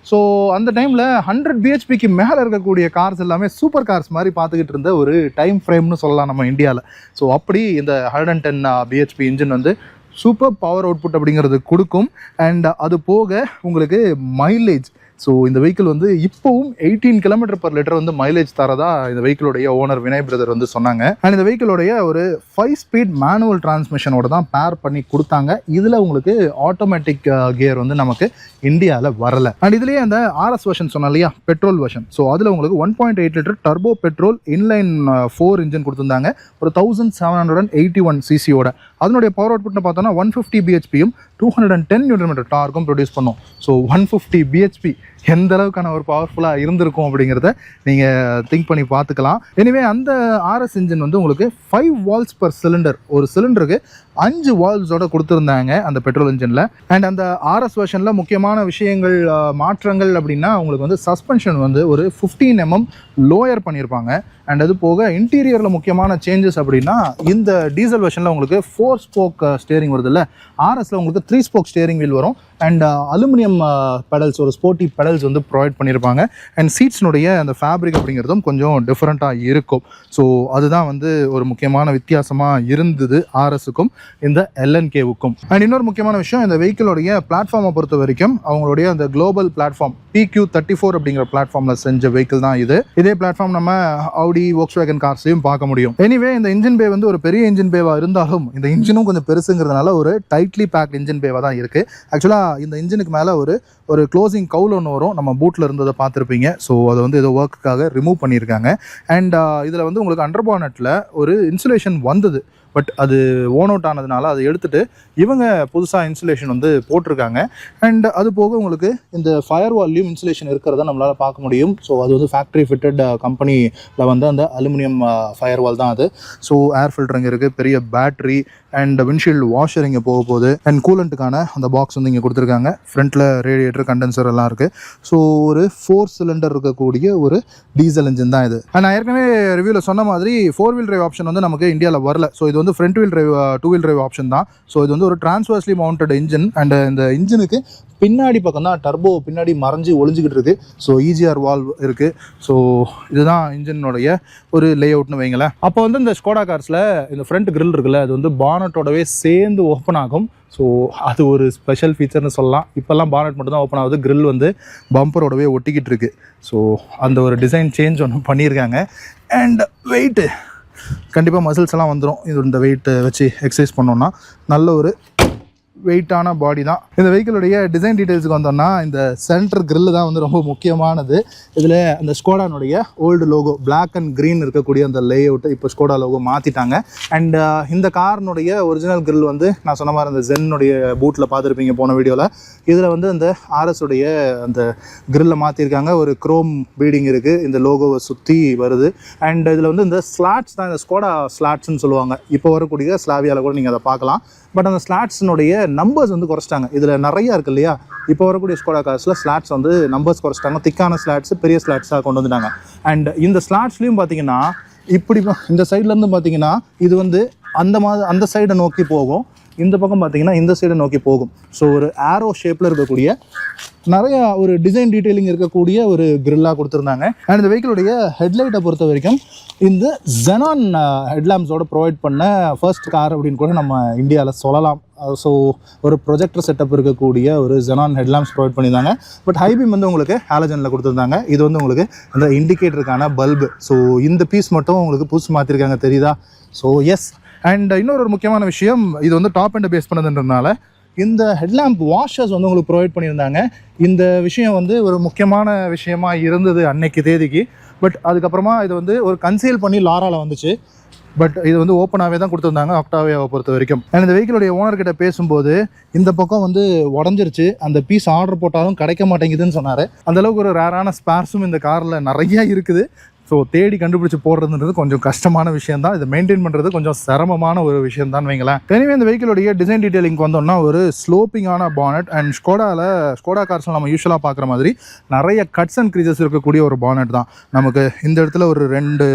ஸோ அந்த டைமில் 100 BHPக்கு மேலே இருக்கக்கூடிய கார்ஸ் எல்லாமே சூப்பர் கார்ஸ் மாதிரி பார்த்துக்கிட்டு இருந்த ஒரு டைம் ஃப்ரேம்னு சொல்லலாம் நம்ம இந்தியாவில். ஸோ அப்படி இந்த 110 BHP இன்ஜின் வந்து சூப்பர் பவர் அவுட்புட் அப்படிங்கிறது கொடுக்கும். அண்ட் அது போக உங்களுக்கு மைலேஜ், ஸோ இந்த வெஹிக்கிள் வந்து இப்போவும் 18 km/லிட்டர் வந்து மைலேஜ் தரதா இந்த வெஹிக்கிளோடைய ஓனர் வினய் பிரதர் வந்து சொன்னாங்க. அண்ட் இந்த வெஹிக்கிளோடைய ஒரு 5 ஸ்பீட் மேனுவல் டிரான்ஸ்மிஷனோட தான் பேர் பண்ணி கொடுத்தாங்க. இதில் உங்களுக்கு ஆட்டோமேட்டிக் கியர் வந்து நமக்கு இந்தியாவில் வரல. அண்ட் இதுலேயே அந்த RS வெர்ஷன் சொன்னா இல்லையா, பெட்ரோல் வெர்ஷன். ஸோ அதில் உங்களுக்கு 1.8 litre turbo petrol inline 4 engine கொடுத்துருந்தாங்க. ஒரு 1781 சிசியோட. அதனுடைய பவர் அவுட்புட்னு பார்த்தோன்னா 150 BHPயும் 210 Nm டார்க்கும் ப்ரொடியூஸ் பண்ணும். ஸோ 150 BHP எந்த அளவுக்கான ஒரு பவர்ஃபுல்லாக இருந்திருக்கும் அப்படிங்கிறத நீங்கள் திங்க் பண்ணி பார்த்துக்கலாம். எனிவே அந்த RS இன்ஜின் வந்து உங்களுக்கு 5 வால்ஸ் பர் சிலிண்டர், ஒரு சிலிண்டருக்கு 5 வால்ஸோட கொடுத்துருந்தாங்க அந்த பெட்ரோல் இன்ஜினில். அண்ட் அந்த RS வெர்ஷனில் முக்கியமான விஷயங்கள் மாற்றங்கள் அப்படின்னா உங்களுக்கு வந்து சஸ்பென்ஷன் வந்து ஒரு 15 mm லோயர் பண்ணியிருப்பாங்க. அண்ட் அது போக இன்டீரியரில் முக்கியமான சேஞ்சஸ் அப்படின்னா இந்த டீசல் வெர்ஷனில் உங்களுக்கு 4 ஸ்போக் ஸ்டேரிங் வருது இல்லை, RSல உங்களுக்கு 3 ஸ்போக் ஸ்டேரிங் வீல் வரும். அண்ட் அலுமினியம் பெடல்ஸ், ஒரு ஸ்போர்ட்டி பெடல்ஸ் வந்து ப்ரொவைட் பண்ணியிருப்பாங்க. அண்ட் சீட்ஸ்னுடைய அந்த ஃபேப்ரிக் அப்படிங்கிறதும் கொஞ்சம் டிஃப்ரெண்ட்டாக இருக்கும். ஸோ அதுதான் வந்து ஒரு முக்கியமான வித்தியாசமாக இருந்தது RSக்கும் இந்த LNKவுக்கும். அண்ட் இன்னொரு முக்கியமான விஷயம், இந்த வெஹிக்கிளோடைய பிளாட்ஃபார்மை பொறுத்த வரைக்கும் அவங்களுடைய அந்த குளோபல் பிளாட்ஃபார்ம் PQ34 அப்படிங்கிற பிளாட்ஃபார்மில் செஞ்ச வெஹிக்கிள் தான் இது. இதே பிளாட்ஃபார்ம் நம்ம Audi, Volkswagen கார்ஸையும் பார்க்க முடியும். எனிவே இந்த இன்ஜின் பே வந்து ஒரு பெரிய இன்ஜின் பேவாக இருந்தாலும் இந்த இன்ஜினும் கொஞ்சம் பெருசுங்கிறதுனால ஒரு டைட்லி பேக்ட் இன்ஜின் பேவாக தான் இருக்குது. ஆக்சுவலாக இந்த இன்ஜினுக்கு மேலே ஒரு க்ளோசிங் கவுல் ஒன்று வரும், நம்ம பூட்டில் இருந்ததை பார்த்துருப்பீங்க. ஸோ அதை வந்து ஏதோ ஒர்க்குக்காக ரிமூவ் பண்ணியிருக்காங்க. அண்ட் இதில் வந்து உங்களுக்கு அண்டர் பானட்டில் ஒரு இன்சுலேஷன் வந்தது. பட் அது ஓன் அவுட் ஆனதுனால அதை எடுத்துகிட்டு இவங்க புதுசாக இன்சுலேஷன் வந்து போட்டிருக்காங்க. அண்ட் அது போக உங்களுக்கு இந்த ஃபயர் வால்லையும் இன்சுலேஷன் இருக்கிறத நம்மளால் பார்க்க முடியும். ஸோ அது வந்து ஃபேக்ட்ரி ஃபிட்டட் கம்பெனியில் வந்து அந்த அலுமினியம் ஃபயர் வால் தான் அது. ஸோ ஏர் ஃபில்டர் இங்கே இருக்குது, பெரிய பேட்ரி அண்ட் விண்ட்ஷீல்டு வாஷர் இங்கே போக போகுது. அண்ட் கூலண்ட்டுக்கான அந்த பாக்ஸ் வந்து இங்கே கொடுத்துருக்காங்க. ஃப்ரண்ட்டில் ரேடியேட்டர், கண்டென்சர் எல்லாம் இருக்குது. ஸோ ஒரு 4 சிலிண்டர் இருக்கக்கூடிய ஒரு டீசல் இன்ஜின் தான் இது. அண்ட் நான் ஏற்கனவே ரிவ்யூவில் சொன்ன மாதிரி 4 வீல் டிரைவ் ஆப்ஷன் வந்து நமக்கு இந்தியாவில் வரல. ஸோ இது வந்து front wheel drive 2 wheel drive option தான். ஸோ இது வந்து ஒரு டிரான்ஸ்வர்ஸ்லி மவுண்டட் இன்ஜின். அண்ட் இந்த இன்ஜினுக்கு பின்னாடி பக்கம் தான் டர்போ பின்னாடி மறைஞ்சு ஒளிஞ்சிக்கிட்டு இருக்குது. ஸோ ஈஜிஆர் வால்வ் இருக்குது. ஸோ இதுதான் இன்ஜினுடைய ஒரு லே அவுட்னு வைங்களேன். அப்போ வந்து இந்த ஸ்கோடா கார்ஸில் இந்த ஃப்ரண்ட் கிரில் இருக்குல்ல, அது வந்து பானட்டோடவே சேர்ந்து ஓப்பன் ஆகும். ஸோ அது ஒரு ஸ்பெஷல் ஃபீச்சர்னு சொல்லலாம். இப்போல்லாம் பானட் மட்டும் தான் ஓப்பன் ஆகுது, கிரில் வந்து பம்பரோடவே ஒட்டிக்கிட்டு இருக்குது. ஸோ அந்த ஒரு டிசைன் சேஞ்ச் ஒன்று பண்ணியிருக்காங்க. அண்ட் வெயிட்டு கண்டிப்பாக மசில்ஸ் எல்லாம் வந்துடும். இது இந்த வெயிட்டை வச்சு எக்ஸசைஸ் பண்ணோன்னா நல்ல ஒரு வெயிட்டான பாடி தான். இந்த வெஹிக்கிளுடைய டிசைன் டீட்டெயில்ஸுக்கு வந்தோம்னா இந்த சென்டர் கிரில் தான் வந்து ரொம்ப முக்கியமானது. இதில் அந்த ஸ்கோடானுடைய old logo black and green இருக்கக்கூடிய அந்த லே அவுட்டு இப்போ ஸ்கோடா லோகோ மாற்றிட்டாங்க. அண்ட் இந்த காரினுடைய ஒரிஜினல் கிரில் வந்து நான் சொன்ன மாதிரி அந்த ஜென்னுடைய பூட்டில் பார்த்துருப்பீங்க போன வீடியோவில். இதில் வந்து அந்த ஆர்எஸுடைய அந்த கிரில்லை மாற்றிருக்காங்க. ஒரு குரோம் பீடிங் இருக்குது, இந்த லோகோவை சுற்றி வருது. அண்ட் இதில் வந்து இந்த ஸ்லாட்ஸ் தான், இந்த ஸ்கோடா ஸ்லாட்ஸ்ன்னு சொல்லுவாங்க. இப்போ வரக்கூடிய ஸ்லாவியாவில் கூட நீங்கள் அதை பார்க்கலாம். பட் அந்த ஸ்லாட்ஸினுடைய நம்பர்ஸ் வந்து குறைச்சிட்டாங்க. இதில் நிறையா இருக்குது இல்லையா, இப்போ வரக்கூடிய ஸ்கோடா கார்ஸில் ஸ்லாட்ஸ் வந்து நம்பர்ஸ் குறைச்சிட்டாங்க. திக்கான ஸ்லாட்ஸ் பெரிய ஸ்லாட்ஸாக கொண்டு வந்துட்டாங்க. அண்ட் இந்த ஸ்லாட்ஸ்லையும் பார்த்தீங்கன்னா இப்படி இந்த சைட்லேருந்து பார்த்தீங்கன்னா இது வந்து அந்த சைடை நோக்கி போகும், இந்த பக்கம் பார்த்தீங்கன்னா இந்த சைடை நோக்கி போகும். ஸோ ஒரு ஆரோ ஷேப்பில் இருக்கக்கூடிய நிறையா ஒரு டிசைன் டீட்டெயிலிங் இருக்கக்கூடிய ஒரு கிரில்லாக கொடுத்துருந்தாங்க. அண்ட் இந்த வெஹிக்கிளுடைய ஹெட்லைட்டை பொறுத்த வரைக்கும் இந்த ஜெனான் ஹெட்லாம்ப்ஸோட ப்ரொவைட் பண்ண ஃபர்ஸ்ட் கார் அப்படின்னு கூட நம்ம இந்தியாவில் சொல்லலாம். ஸோ ஒரு ப்ரொஜெக்டர் செட்டப் இருக்கக்கூடிய ஒரு ஜெனான் ஹெட்லாம்ப்ஸ் ப்ரொவைட் பண்ணியிருந்தாங்க. பட் ஹைபீம் வந்து உங்களுக்கு ஹாலஜனில் கொடுத்துருந்தாங்க. இது வந்து உங்களுக்கு அந்த இண்டிகேட்டருக்கான பல்பு. ஸோ இந்த பீஸ் மட்டும் உங்களுக்கு புதுசு மாற்றிருக்காங்க, தெரியுதா? So S. அண்ட் இன்னொரு முக்கியமான விஷயம், இது வந்து டாப் அண்ட் பேஸ் பண்ணதுன்றதுனால இந்த ஹெட்லாம்ப் வாஷர்ஸ் வந்து உங்களுக்கு ப்ரொவைட் பண்ணியிருந்தாங்க. இந்த விஷயம் வந்து ஒரு முக்கியமான விஷயமா இருந்தது அன்னைக்கு தேதிக்கு. பட் அதுக்கப்புறமா இது வந்து ஒரு கன்சீல் பண்ணி லாராவில் வந்துச்சு. பட் இது வந்து ஓப்பனாகவே தான் கொடுத்துருந்தாங்க ஆக்டாவியாவை பொறுத்த வரைக்கும். அண்ட் இந்த வெஹிக்கிளுடைய ஓனர்கிட்ட பேசும்போது இந்த பக்கம் வந்து உடஞ்சிருச்சு, அந்த பீஸ் ஆர்டர் போட்டாலும் கிடைக்க மாட்டேங்குதுன்னு சொன்னார். அந்தளவுக்கு ஒரு ரேரான ஸ்பேர்ஸும் இந்த காரில் நிறையா இருக்குது. ஸோ தேடி கண்டுபிடிச்சி போடுறதுன்றது கொஞ்சம் கஷ்டமான விஷயம் தான். இதை மெயின்டைன் பண்ணுறது கொஞ்சம் சிரமமான ஒரு விஷயம் தான் வைங்களேன். எனவே இந்த வெஹிக்கிளுடைய டிசைன் டீட்டெயிலிங் வந்தோம்னா ஒரு ஸ்லோப்பிங்கான பானட். அண்ட் ஸ்கோடா கார்ஸில் நம்ம யூஸ்வலாக பார்க்குற மாதிரி நிறைய கட்ஸ் அண்ட் க்ரீசஸ் இருக்கக்கூடிய ஒரு பானட் தான். நமக்கு இந்த இடத்துல ஒரு 2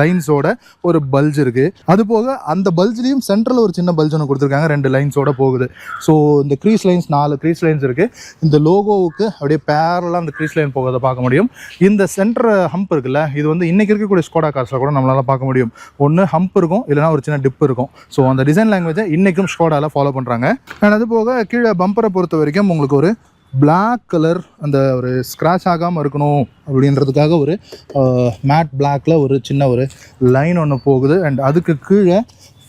லைன்ஸோட ஒரு பல்ஜ் இருக்குது. அது போக அந்த பல்ஜ்லேயும் சென்ட்ரல் ஒரு சின்ன பல்ஜ் ஒன்று கொடுத்துருக்காங்க, 2 லைன்ஸோட போகுது. ஸோ இந்த க்ரீஸ் லைன்ஸ் 4 க்ரீஸ் லைன்ஸ் இருக்குது. இந்த லோகோவுக்கு அப்படியே பேரலாக அந்த க்ரீஸ் லைன் போகிறத பார்க்க முடியும். இந்த சென்டர் ஹம்ப் இருக்குல்ல, இது வந்து இன்னைக்கு இருக்கக்கூடிய ஸ்கோடா கார்ஸில் கூட நம்மளால பார்க்க முடியும். ஒன்று ஹம்ப் இருக்கும், இல்லைனா ஒரு சின்ன டிப் இருக்கும். ஸோ அந்த டிசைன் லாங்குவேஜை இன்றைக்கும் ஸ்கோடாவில் ஃபாலோ பண்ணுறாங்க. அண்ட் அது போக கீழே பம்பரை பொறுத்த வரைக்கும் உங்களுக்கு ஒரு பிளாக் கலர் அந்த ஒரு ஸ்க்ராட்ச் ஆகாமல் இருக்கணும் அப்படின்றதுக்காக ஒரு மேட் பிளாக்ல ஒரு சின்ன ஒரு லைன் ஒன்று போகுது. அண்ட் அதுக்கு கீழே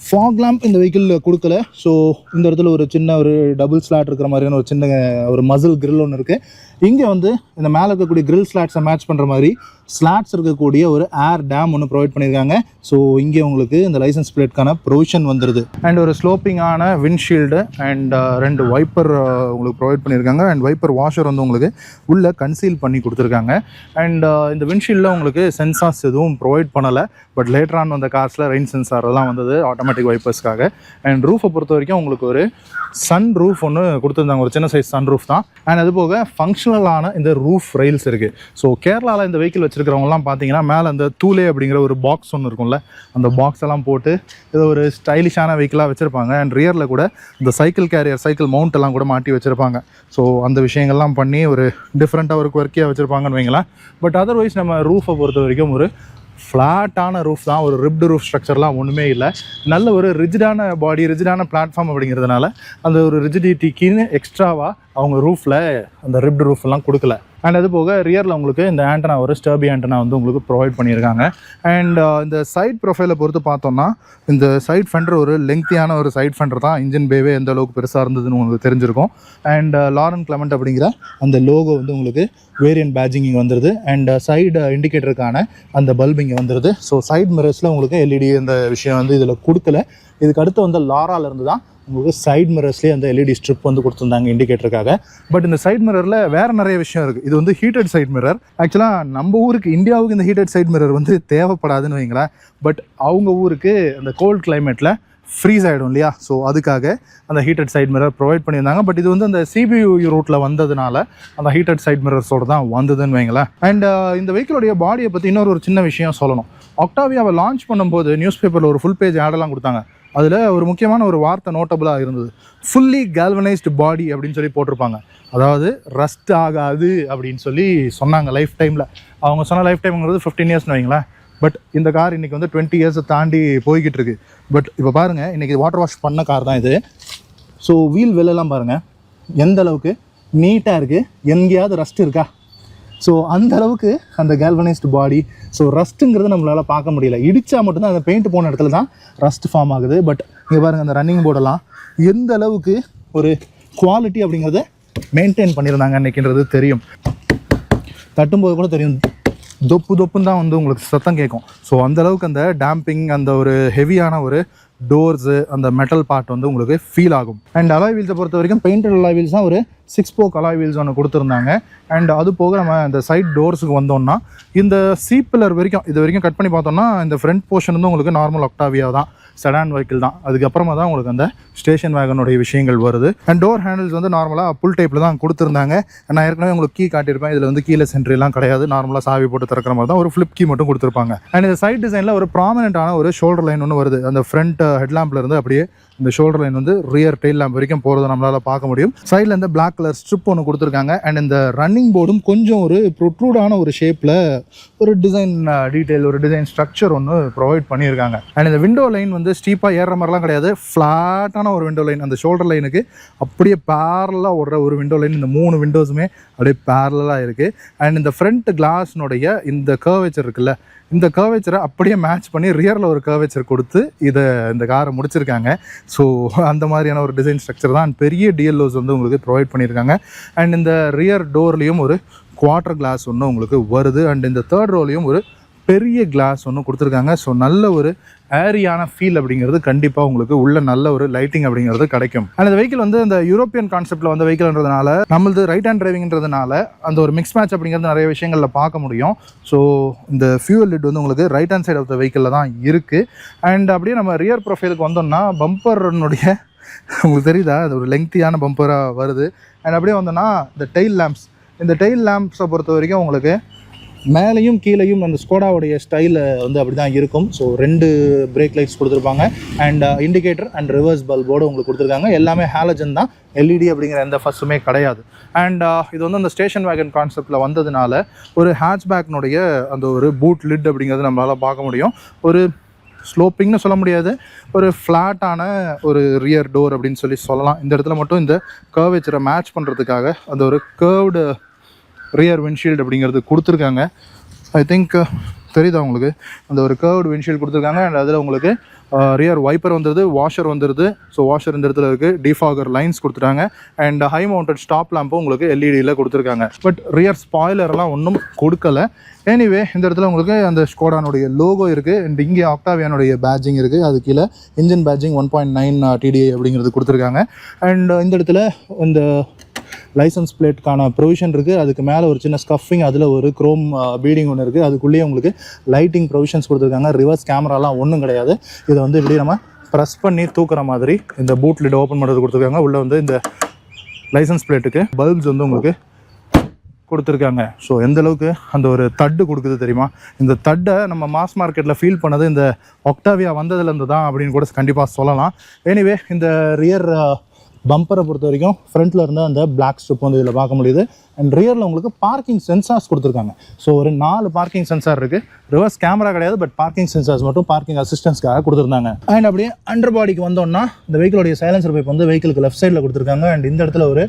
ஃபாக் லேம்ப் இந்த வெஹிக்கிளில் கொடுக்கல. ஸோ இந்த இடத்துல ஒரு சின்ன ஒரு டபுள் ஸ்லாட் இருக்கிற மாதிரியான ஒரு சின்ன ஒரு மசில் கிரில் ஒன்று இருக்குது. இங்கே வந்து இந்த மேலே இருக்கக்கூடிய கிரில் ஸ்லாட்ஸை மேட்ச் பண்ணுற மாதிரி ஸ்லாட்ஸ் இருக்கக்கூடிய ஒரு ஏர் டேம் ஒன்று ப்ரொவைட் பண்ணியிருக்காங்க. ஸோ இங்கே உங்களுக்கு இந்த லைசன்ஸ் பிளேட்கான ப்ரொவிஷன் வந்துடுது. அண்ட் ஒரு ஸ்லோப்பிங்கான விண்ட்ஷீல்டு அண்ட் 2 வைப்பர் உங்களுக்கு ப்ரொவைட் பண்ணியிருக்காங்க. அண்ட் வைப்பர் வாஷர் வந்து உங்களுக்கு உள்ளே கன்சீல் பண்ணி கொடுத்துருக்காங்க. அண்ட் இந்த விண்ட்ஷீல்டில் உங்களுக்கு சென்சார்ஸ் எதுவும் ப்ரொவைட் பண்ணலை. பட் லேட்டரான் வந்த கார்ஸில் ரெயின் சென்சார் எல்லாம் வந்தது ஆட்டோமேட்டிக் வைப்பர்ஸ்க்காக. அண்ட் ரூஃபை பொறுத்த வரைக்கும் உங்களுக்கு ஒரு சன் ரூஃப் ஒன்று கொடுத்துருந்தாங்க, ஒரு சின்ன சைஸ் சன் ரூஃப் தான். அண்ட் அது போக ஃபங்க்ஷனலான இந்த ரூஃப் ரெயில்ஸ் இருக்குது. ஸோ கேரளாவில் இந்த வெஹிக்கிள் வச்சிருக்கிறவங்கலாம் பார்த்தீங்கன்னா மேலே அந்த தூலே அப்படிங்கிற ஒரு பாக்ஸ் ஒன்று இருக்கும்ல, அந்த பாக்ஸ் எல்லாம் போட்டு இதை ஒரு ஸ்டைலிஷான வெஹிக்கிளாக வச்சுருப்பாங்க. அண்ட் ரியரில் கூட இந்த சைக்கிள் கேரியர், சைக்கிள் மவுண்ட் எல்லாம் கூட மாட்டி வச்சுருப்பாங்க. ஸோ அந்த விஷயங்கள்லாம் பண்ணி ஒரு டிஃப்ரெண்ட்டாக ஒரு குவர்க்கியாக வச்சுருப்பாங்கன்னு வைங்களேன். பட் அதர்வைஸ் நம்ம ரூஃபை பொறுத்த வரைக்கும் ஒரு ஃப்ளாட்டான ரூஃப் தான், ஒரு ரிப்டு ரூஃப் ஸ்ட்ரக்சர்லாம் ஒன்றுமே இல்லை. நல்ல ஒரு ரிஜிடான பாடி, ரிஜிடான பிளாட்ஃபார்ம் அப்படிங்கிறதுனால அந்த ஒரு ரிஜிடிட்டிக்குன்னு எக்ஸ்ட்ராவாக அவங்க ரூஃபில் அந்த ரிப்டு ரூஃப் எல்லாம் கொடுக்கல. அண்ட் அது போக ரியரில் உங்களுக்கு இந்த ஆண்டனா ஒரு ஸ்டர்பி ஆண்டனா வந்து உங்களுக்கு ப்ரொவைட் பண்ணியிருக்காங்க. அண்ட் இந்த சைட் ப்ரொஃபைலை பொறுத்து பார்த்தோம்னா இந்த சைட் ஃபெண்டர் ஒரு லெங்க்தியான ஒரு சைட் ஃபெண்டர் தான். இன்ஜின் பேவே எந்த அளவுக்கு பெருசாக இருந்ததுன்னு உங்களுக்கு தெரிஞ்சிருக்கும். அண்ட் லாரன் கிளமெண்ட் அப்படிங்கிற அந்த லோகோ வந்து உங்களுக்கு வேரியன்ட் பேட்ஜிங் வந்துடுது. அண்ட் சைடு இண்டிகேட்டருக்கான அந்த பல்ப் இங்கே வந்துடுது. ஸோ சைட் மிரர்ஸில் உங்களுக்கு எல்இடி அந்த விஷயம் வந்து இதில் கொடுக்கல. இதுக்கு அடுத்து வந்து லாரால இருந்து தான் உங்களுக்கு சைட் மிரர்ஸ்லேயே அந்த எல்இடி ஸ்ட்ரிப் வந்து கொடுத்துருந்தாங்க இண்டிகேட்டருக்காக. பட் இந்த சைட் மிரரில் வேறு நிறைய விஷயம் இருக்குது. இது வந்து ஹீட்டட் சைட் மிரர். ஆக்சுவலாக நம்ம ஊருக்கு இந்தியாவுக்கு இந்த ஹீட்டட் சைட் மிரர் வந்து தேவைப்படாதுன்னு வைங்களேன். பட் அவங்க ஊருக்கு அந்த கோல்ட் கிளைமேட்டில் ஃப்ரீஸ் ஆகிடும் இல்லையா, ஸோ அதுக்காக அந்த ஹீட்டட் சைட் மிரர் ப்ரொவைட் பண்ணியிருந்தாங்க. பட் இது வந்து அந்த சிபியூ ரூட்டில் வந்ததுனால அந்த ஹீட்டட் சைட் மிரர்ஸோடு தான் வந்ததுன்னு வைங்களேன். அண்ட் இந்த வெஹிக்கிளோடைய பாடியை பற்றி இன்னொரு சின்ன விஷயம் சொல்லணும். ஆக்டாவியாவை லான்ச் பண்ணும்போது நியூஸ் பேப்பரில் ஒரு ஃபுல் பேஜ் ஆடெல்லாம் கொடுத்தாங்க. அதில் ஒரு முக்கியமான ஒரு வார்த்தை நோட்டபுளாக இருந்தது. ஃபுல்லி கேல்வனைஸ்டு பாடி அப்படின்னு சொல்லி போட்டிருப்பாங்க. அதாவது ரஸ்ட் ஆகாது அப்படின்னு சொல்லி சொன்னாங்க லைஃப் டைமில். அவங்க சொன்ன லைஃப் டைம்ங்கிறது 15 இயர்ஸ்னு வைங்களேன். பட் இந்த கார் இன்றைக்கி வந்து 20 இயர்ஸை தாண்டி போய்கிட்டு இருக்கு. பட் இப்போ பாருங்கள், இன்றைக்கி வாட்டர் வாஷ் பண்ண கார் தான் இது. ஸோ வீல் வெள்ளெல்லாம் பாருங்கள் எந்த அளவுக்கு நீட்டாக இருக்குது. எங்கேயாவது ரஸ்ட் இருக்கா? ஸோ அந்த அளவுக்கு அந்த கேல்வனைஸ்டு பாடி. ஸோ ரஸ்ட்டுங்கிறது நம்மளால் பார்க்க முடியல. இடித்தா மட்டும்தான் அந்த பெயிண்ட் போன இடத்துல தான் ரஸ்ட் ஃபார்ம் ஆகுது. பட் இங்கே பாருங்கள் அந்த ரன்னிங் போர்டெல்லாம் எந்த அளவுக்கு ஒரு குவாலிட்டி அப்படிங்கிறத மெயின்டைன் பண்ணியிருந்தாங்க அன்றைக்கின்றது தெரியும். தட்டும்போது கூட தெரியும், தொப்புன்னு தான் வந்து உங்களுக்கு சத்தம் கேட்கும். ஸோ அந்தளவுக்கு அந்த டேம்பிங், அந்த ஒரு ஹெவியான ஒரு டோர்ஸு, அந்த மெட்டல் பார்ட் வந்து உங்களுக்கு ஃபீல் ஆகும். அண்ட் அலாய் வீல்ஸை பொறுத்த வரைக்கும் பெயிண்டட் அலாய் வீல்ஸ் தான் ஒரு 6 ஸ்போக் அலாய் வீல்ஸ் ஒன்று கொடுத்துருந்தாங்க. அண்ட் அது போக நம்ம இந்த சைட் டோர்ஸுக்கு வந்தோம்னா இந்த சி பில்லர் வரைக்கும் இது வரைக்கும் கட் பண்ணி பார்த்தோம்னா இந்த ஃப்ரண்ட் போர்ஷன் வந்து உங்களுக்கு நார்மல் ஆக்டாவியா தான், செடான் வெஹிக்கிள் தான். அதுக்கப்புறமா தான் உங்களுக்கு அந்த ஸ்டேஷன் வேகனுடைய விஷயங்கள் வருது. அண்ட் டோர் ஹேண்டில்ஸ் வந்து நார்மலாக புல் டைப்பில் தான் கொடுத்துருந்தாங்க. நான் ஏற்கனவே உங்களுக்கு கீ காட்டியிருப்பேன். இதில் வந்து கீழே சென்ட்ரிலாம் கிடையாது. நார்மலாக சாவி போட்டு திறக்கிற மாதிரி தான் ஒரு ஃப்ளிப் கீ மட்டும் கொடுத்துருப்பாங்க. அண்ட் இந்த சைட் டிசைனில் ஒரு ப்ராமினென்ட்டான ஒரு ஷோல்டர் லைன் ஒன்று வருது. அந்த ஃப்ரண்ட் ஹெட்லாம்ப்லேருந்து அப்படியே இந்த ஷோல்டர் லைன் வந்து ரியர் டெயில் லேம்ப் வரைக்கும் போகிறத நம்மளால் பார்க்க முடியும். சைடில் இந்த பிளாக் கலர் ஸ்ட்ரிப் ஒன்று கொடுத்துருக்காங்க. அண்ட் இந்த ரன்னிங் போர்டும் கொஞ்சம் ஒரு ப்ரொட்ரூடான ஒரு ஷேப்பில் ஒரு டிசைன் டீட்டெயில், ஒரு டிசைன் ஸ்ட்ரக்சர் ஒன்று ப்ரொவைட் பண்ணியிருக்காங்க. அண்ட் இந்த விண்டோ லைன் வந்து ஸ்டீப்பாக ஏறுற மாதிரிலாம் கிடையாது. ஃப்ளாட்டான ஒரு விண்டோ லைன். அந்த ஷோல்டர் லைனுக்கு அப்படியே பேரலாக ஓடுற ஒரு விண்டோ லைன். இந்த 3 விண்டோஸுமே அப்படியே பேரலாக இருக்குது. அண்ட் இந்த ஃப்ரண்ட் கிளாஸ்னுடைய இந்த கர்வேச்சர் இருக்குல்ல, இந்த கர்வேச்சரை அப்படியே மேட்ச் பண்ணி ரியரில் ஒரு கர்வேச்சர் கொடுத்து இந்த காரை முடிச்சிருக்காங்க. ஸோ அந்த மாதிரியான ஒரு டிசைன் ஸ்ட்ரக்சர் தான். பெரிய டிஎல்ஓஸ் வந்து உங்களுக்கு ப்ரொவைட் பண்ணியிருக்காங்க. அண்ட் இந்த ரியர் டோர்லேயும் ஒரு குவார்ட்டர் கிளாஸ் ஒன்று உங்களுக்கு வருது. அண்ட் இந்த தேர்ட் ரோலையும் ஒரு பெரிய கிளாஸ் ஒன்று கொடுத்துருக்காங்க. ஸோ நல்ல ஒரு ஏரியான ஃபீல் அப்படிங்கிறது கண்டிப்பாக உங்களுக்கு உள்ள நல்ல ஒரு லைட்டிங் அப்படிங்கிறது கிடைக்கும். அண்ட் இந்த வெஹிக்கிள் வந்து இந்த யூரோப்பியன் கான்செப்டில் வந்த வெஹிக்கிள்ன்றதுனால நம்மளது ரைட் ஹேண்ட் டிரைவிங்கிறதுனால அந்த ஒரு மிக்ஸ் மேட்ச் அப்படிங்கிறது நிறைய விஷயங்களில் பார்க்க முடியும். ஸோ இந்த ஃபியூவல் லிட் வந்து உங்களுக்கு right hand side of the வெஹிக்கிளில் தான் இருக்குது. அண்ட் அப்படியே நம்ம ரியர் ப்ரொஃபைலுக்கு வந்தோம்னா பம்பர்னுடைய உங்களுக்கு தெரியுதா, அது ஒரு லெங்க்தியான பம்பராக வருது. அண்ட் அப்படியே வந்தோம்னா இந்த டெயில் லேம்ப்ஸ், இந்த டெயில் லேம்ப்ஸை பொறுத்த வரைக்கும் உங்களுக்கு மேலேயும் கீழேயும் அந்த ஸ்கோடாவுடைய ஸ்டைலில் வந்து அப்படி தான் இருக்கும். ஸோ 2 பிரேக் லைட்ஸ் கொடுத்துருப்பாங்க. அண்ட் இண்டிகேட்டர் அண்ட் ரிவர்ஸ் பல்போடு உங்களுக்கு கொடுத்துருக்காங்க. எல்லாமே ஹாலஜன் தான், எல்இடி அப்படிங்கிற எந்த ஃபஸ்ட்டுமே கிடையாது. அண்ட் இது வந்து அந்த ஸ்டேஷன் வேகன் கான்செப்டில் வந்ததுனால ஒரு ஹேட்ச்பேக்னுடைய அந்த ஒரு பூட் லிட் அப்படிங்கிறது நம்மளால் பார்க்க முடியும். ஒரு ஸ்லோப்பிங்னு சொல்ல முடியாது, ஒரு ஃப்ளாட்டான ஒரு ரியர் டோர் அப்படின்னு சொல்லலாம். இந்த இடத்துல மட்டும் இந்த கர்வேச்சரை மேட்ச் பண்ணுறதுக்காக அந்த ஒரு கர்வ்டு ரியர் விண்ட்ஷீல்டு அப்படிங்கிறது கொடுத்துருக்காங்க. ஐ திங்க் தெரியுதா உங்களுக்கு, அந்த ஒரு கர்வ்டு விண்ட்ஷீல்டு கொடுத்துருக்காங்க. அண்ட் அதில் உங்களுக்கு ரியர் வைப்பர் வந்துடுது, வாஷர் வந்துடுது. ஸோ வாஷர் இந்த இடத்துல இருக்குது. டிஃபாகர் லைன்ஸ் கொடுத்துட்டாங்க. அண்ட் ஹை மவுண்டட் ஸ்டாப் லேம்பும் உங்களுக்கு எல்இடியில் கொடுத்துருக்காங்க. பட் ரியர் ஸ்பாய்லர்லாம் ஒன்றும் கொடுக்கல. எனிவே இந்த இடத்துல உங்களுக்கு அந்த ஸ்கோடானுடைய லோகோ இருக்குது. அண்ட் இங்கே ஆக்டாவியானுடைய பேட்ஜிங் இருக்குது. அது கீழே இன்ஜின் பேட்ஜிங் 1.9 TDI அப்படிங்கிறது கொடுத்துருக்காங்க. அண்ட் இந்த இடத்துல இந்த லைசன்ஸ் பிளேட்டுக்கான ப்ரொவிஷன் இருக்குது. அதுக்கு மேலே ஒரு சின்ன ஸ்கஃபிங், அதில் ஒரு க்ரோம் பீடிங் ஒன்று இருக்குது. அதுக்குள்ளேயே உங்களுக்கு லைட்டிங் ப்ரொவிஷன்ஸ் கொடுத்துருக்காங்க. ரிவர்ஸ் கேமராலாம் ஒன்றும் கிடையாது. இதை வந்து இப்படி நம்ம ப்ரெஸ் பண்ணி தூக்குற மாதிரி இந்த பூட் லிட் ஓப்பன் பண்ணுறது கொடுத்துருக்காங்க. உள்ளே வந்து இந்த லைசன்ஸ் பிளேட்டுக்கு பல்ப்ஸ் வந்து உங்களுக்கு கொடுத்துருக்காங்க. ஸோ எந்தளவுக்கு அந்த ஒரு தட்டு கொடுக்குது தெரியுமா? இந்த தட்டை நம்ம மாஸ் மார்க்கெட்டில் ஃபீல் பண்ணது இந்த ஆக்டாவியா வந்ததுலேருந்து தான் அப்படின்னு கூட கண்டிப்பாக சொல்லலாம். எனிவே இந்த ரியர் பம்பரை பொறுத்த வரைக்கும் ஃப்ரண்ட்டில் இருந்து அந்த பிளாக் ஸ்ட்ரிப் வந்து இதில் பார்க்க முடியுது. அண்ட் ரியரில் உங்களுக்கு பார்க்கிங் சென்சார்ஸ் கொடுத்துருக்காங்க. ஸோ ஒரு 4 பார்க்கிங் சென்சார் இருக்குது. ரிவர்ஸ் கேமரா கிடையாது, பட் பார்க்கிங் சென்சார்ஸ் மட்டும் பார்க்கிங் அசிஸ்டன்ஸ்க்காக கொடுத்துருந்தாங்க. அண்ட் அப்படியே அண்டர் பாடிக்கு வந்தோம்னா இந்த வெஹிக்கிளுடைய சைலன்சர் பைப் வந்து வெஹிக்கிளுக்கு லெஃப்ட் சைடில் கொடுத்துருக்காங்க. அண்ட் இந்த இடத்துல ஒரு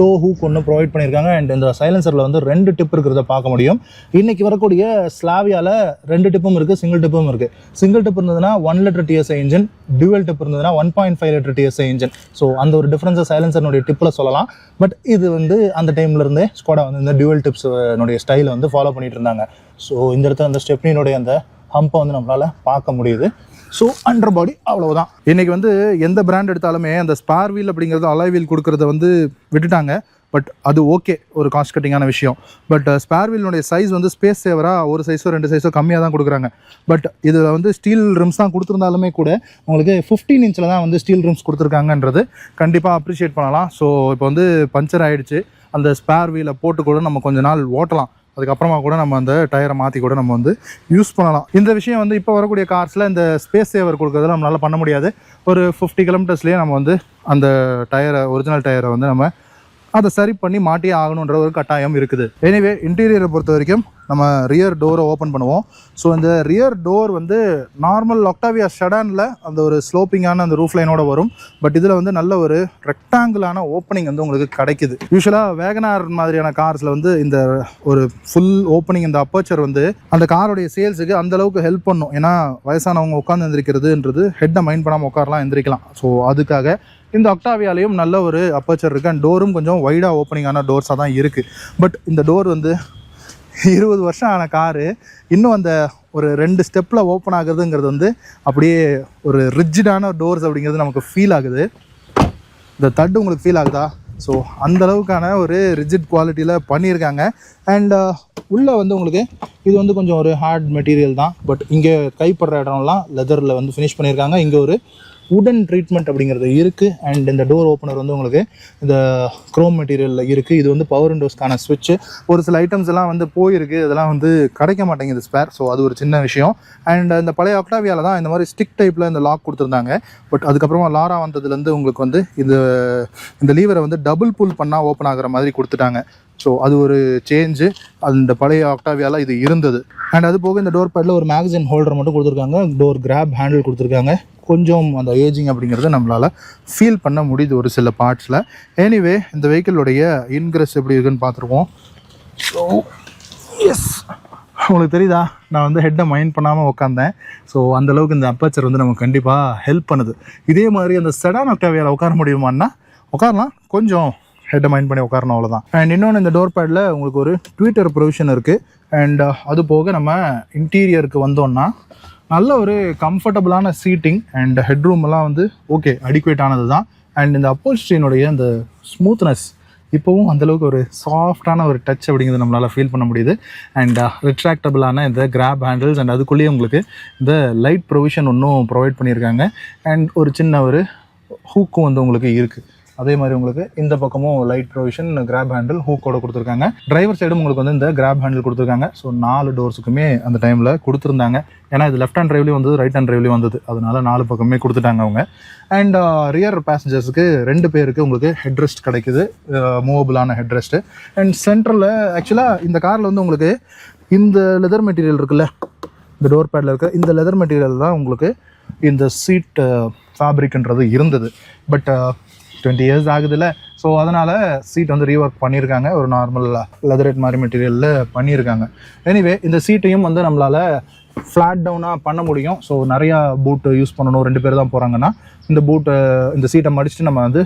டோ ஹூக் ஒன்று ப்ரொவைட் பண்ணியிருக்காங்க. அண்ட் இந்த சைலன்சரில் வந்து 2 டிப் இருக்கிறத பார்க்க முடியும். இன்றைக்கி வரக்கூடிய ஸ்லாவியாவில் 2 டிப்பும் இருக்குது, சிங்கிள் டிப்பும் இருக்குது. சிங்கிள் டிப் இருந்ததுன்னா 1 litre TSI engine, dual tip இருந்ததுன்னா 1.5 லிட்டர் TSI இன்ஜின். ஸோ அந்த ஒரு டிஃப்ரென்ஸை சைலன்சர்னுடைய டிப்பில் சொல்லலாம். பட் இது வந்து அந்த டைம்லேருந்தே ஸ்கோடா வந்து இந்த டியூவல் டிப்ஸுடைய ஸ்டைலை வந்து ஃபாலோ பண்ணிட்டு இருந்தாங்க. ஸோ இந்த இடத்துல அந்த ஸ்டெப்னினுடைய அந்த ஹம்பை வந்து நம்மளால் பார்க்க முடியுது. ஸோ அண்டர் பாடி அவ்வளவுதான். இன்றைக்கி வந்து எந்த பிராண்ட் எடுத்தாலுமே அந்த ஸ்பார் வீல் அப்படிங்கிறது அலாய் வீல் கொடுக்குறத வந்து விட்டுட்டாங்க. பட் அது ஓகே, ஒரு காஸ்ட் கட்டிங்கான விஷயம். பட் ஸ்பேர் வீலினுடைய சைஸ் வந்து ஸ்பேஸ் சேவராக ஒரு சைஸோ 2 சைஸோ கம்மியாக தான் கொடுக்குறாங்க. பட் இதில் வந்து ஸ்டீல் ரிம்ஸ் தான் கொடுத்துருந்தாலுமே கூட உங்களுக்கு 15 இன்ச்சில் தான் வந்து ஸ்டீல் ரிம்ஸ் கொடுத்துருக்காங்கன்றது கண்டிப்பாக அப்ரிஷியேட் பண்ணலாம். ஸோ இப்போ வந்து பஞ்சர் ஆகிடுச்சு, அந்த ஸ்பேர் வீலை போட்டு கூட நம்ம கொஞ்ச நாள் ஓட்டலாம். அதுக்கப்புறமா கூட நம்ம அந்த டயரை மாற்றி கூட நம்ம வந்து யூஸ் பண்ணலாம். இந்த விஷயம் வந்து இப்போ வரக்கூடிய கார்ஸில் இந்த ஸ்பேஸ் சேவர் கொடுக்குறதுல நம்மளால் பண்ண முடியாது. ஒரு 50 கிலோமீட்டர்ஸ்லேயே நம்ம வந்து அந்த டயரை, ஒரிஜினல் டயரை வந்து நம்ம அதை சரி பண்ணி மாட்டியே ஆகணுன்ற ஒரு கட்டாயம் இருக்குது. எனிவே இன்டீரியரை பொறுத்த வரைக்கும் நம்ம ரியர் டோரை ஓப்பன் பண்ணுவோம். ஸோ இந்த ரியர் டோர் வந்து நார்மல் ஒக்டாவியா செடானில் அந்த ஒரு ஸ்லோப்பிங்கான அந்த ரூஃப் லைனோட வரும். பட் இதில் வந்து நல்ல ஒரு ரெக்டாங்கிளான ஓப்பனிங் வந்து உங்களுக்கு கிடைக்குது. யூஸ்வலாக வேகனார் மாதிரியான கார்ஸில் வந்து இந்த ஒரு ஃபுல் ஓப்பனிங், இந்த அப்பர்ச்சர் வந்து அந்த காரோடைய சேல்ஸுக்கு அந்தளவுக்கு ஹெல்ப் பண்ணும். ஏன்னா வயசானவங்க உட்காந்து எந்திரிக்கிறதுன்றது ஹெட்டை மைண்ட் பண்ணாமல் உட்காரலாம், எந்திரிக்கலாம். ஸோ அதுக்காக இந்த ஒக்டாவியாலையும் நல்ல ஒரு அப்பர்ச்சர் இருக்குது. அண்ட் டோரும் கொஞ்சம் வைடாக ஓப்பனிங்கான டோர்ஸாக தான் இருக்குது. பட் இந்த டோர் வந்து 20 வருஷம் ஆன காரு இன்னும் அந்த ஒரு 2 ஸ்டெப்பில் ஓப்பன் ஆகுதுங்கிறது வந்து அப்படியே ஒரு ரிஜிடான டோர்ஸ் அப்படிங்கிறது நமக்கு ஃபீல் ஆகுது. இந்த தட்டு உங்களுக்கு ஃபீல் ஆகுதா? ஸோ அந்தளவுக்கான ஒரு ரிஜிட் குவாலிட்டியில் பண்ணியிருக்காங்க. அண்ட் உள்ளே வந்து உங்களுக்கு இது வந்து கொஞ்சம் ஒரு ஹார்ட் மெட்டீரியல் தான். பட் இங்கே கைப்படுற இடம்லாம் லெதரில் வந்து ஃபினிஷ் பண்ணியிருக்காங்க. இங்கே ஒரு உடன் ட்ரீட்மெண்ட் அப்படிங்கிறது இருக்குது. அண்ட் இந்த டோர் ஓப்பனர் வந்து உங்களுக்கு இந்த க்ரோம் மெட்டீரியலில் இருக்குது. இது வந்து பவர் விண்டோஸ்க்கான ஸ்விட்ச்சு. ஒரு சில ஐட்டம்ஸ் எல்லாம் வந்து போயிருக்கு, இதெல்லாம் வந்து கிடைக்க மாட்டேங்குது ஸ்பேர். ஸோ அது ஒரு சின்ன விஷயம். அண்ட் இந்த பழைய ஒக்டாவியாவில் தான் இந்த மாதிரி ஸ்டிக் டைப்பில் இந்த லாக் கொடுத்துருந்தாங்க. பட் அதுக்கப்புறமா லாரா வந்ததுலேருந்து உங்களுக்கு வந்து இந்த லீவரை வந்து டபுள் புல் பண்ணால் ஓப்பன் ஆகிற மாதிரி கொடுத்துட்டாங்க. ஸோ அது ஒரு சேஞ்சு. அந்த பழைய ஒக்டாவியாவில் இது இருந்தது. அண்ட் அது போக இந்த டோர் பேடில் ஒரு மேகசின் ஹோல்டர் மட்டும் கொடுத்துருக்காங்க. டோர் கிராப் ஹேண்டில் கொடுத்துருக்காங்க. கொஞ்சம் அந்த ஏஜிங் அப்படிங்கிறது நம்மளால் ஃபீல் பண்ண முடியுது ஒரு சில பார்ட்ஸில். எனிவே இந்த வெஹிக்கிளுடைய இன்க்ரெஸ் எப்படி இருக்குன்னு பார்த்துருவோம். ஸோ எஸ், உங்களுக்கு தெரியுதா, நான் வந்து ஹெட்டை மைண்ட் பண்ணாமல் உட்காந்தேன். ஸோ அந்தளவுக்கு இந்த அப்பர்ச்சர் வந்து நமக்கு கண்டிப்பாக ஹெல்ப் பண்ணுது. இதே மாதிரி அந்த செடான் ஒக்டாவியாவில் உட்கார முடியுமான்னா உட்காரலாம், கொஞ்சம் ஹெட்டை மைண்ட் பண்ணி உட்காரணும், அவ்வளோதான். அண்ட் இன்னொன்று இந்த டோர் பேடில் உங்களுக்கு ஒரு ட்விட்டர் ப்ரொவிஷன் இருக்குது. அண்ட் அது போக நம்ம இன்டீரியருக்கு வந்தோன்னா நல்ல ஒரு கம்ஃபர்டபுளான சீட்டிங் அண்ட் ஹெட்ரூம் எல்லாம் வந்து ஓகே, அடிக்குவேட் ஆனது தான். அண்ட் இந்த அப்போல்ஸ்ட்ரியினுடைய அந்த ஸ்மூத்னஸ் இப்போவும் அந்தளவுக்கு ஒரு சாஃப்டான ஒரு டச் அப்படிங்கிறது நம்மளால் ஃபீல் பண்ண முடியுது. அண்ட் ரிட்ராக்டபிளான இந்த கிராப் ஹேண்டில்ஸ் அண்ட் அதுக்குள்ளேயே உங்களுக்கு இந்த லைட் ப்ரொவிஷன் ஒன்றும் ப்ரொவைட் பண்ணியிருக்காங்க. அண்ட் ஒரு சின்ன ஒரு ஹூக்கும் வந்து உங்களுக்கு இருக்குது. அதே மாதிரி உங்களுக்கு இந்த பக்கமும் லைட் ப்ரொவிஷன், கிராப் ஹேண்டில், ஹூக்கோட கொடுத்துருக்காங்க. டிரைவர் சைடும் உங்களுக்கு வந்து இந்த கிராப் ஹேண்டில் கொடுத்துருக்காங்க. ஸோ 4 டோர்ஸுக்குமே அந்த டைமில் கொடுத்துருந்தாங்க. ஏன்னா இது லெஃப்ட் ஹேண்ட் டிரைவ்லேயும் வந்தது, ரைட் ஹேண்ட் டிரைவ்லேயும் வந்தது. அதனால 4 பக்கமே கொடுத்துட்டாங்க அவங்க. அண்ட் ரியர் பேசஞ்சர்ஸுக்கு 2 பேருக்கு உங்களுக்கு ஹெட் ரெஸ்ட் கிடைக்குது, மூவபிளான ஹெட் ரெஸ்ட்டு. அண்ட் சென்டரில் ஆக்சுவலாக இந்த காரில் வந்து உங்களுக்கு இந்த லெதர் மெட்டீரியல் இருக்குல்ல, இந்த டோர் பேடில் இருக்க இந்த லெதர் மெட்டீரியல் தான் உங்களுக்கு இந்த சீட் ஃபேப்ரிக்ன்றது இருந்தது. பட் 20 இயர்ஸ் ஆகுதுல்ல, ஸோ அதனால் சீட் வந்து ரீஒர்க் பண்ணியிருக்காங்க. ஒரு நார்மல் லெதரேட் மாதிரி மெட்டீரியலில் பண்ணியிருக்காங்க. எனிவே இந்த சீட்டையும் வந்து நம்மளால் ஃப்ளாட் டவுனாக பண்ண முடியும். ஸோ நிறையா பூட்டு யூஸ் பண்ணணும், 2 பேர் தான் போகிறாங்கன்னா இந்த சீட்டை மடிச்சுட்டு நம்ம வந்து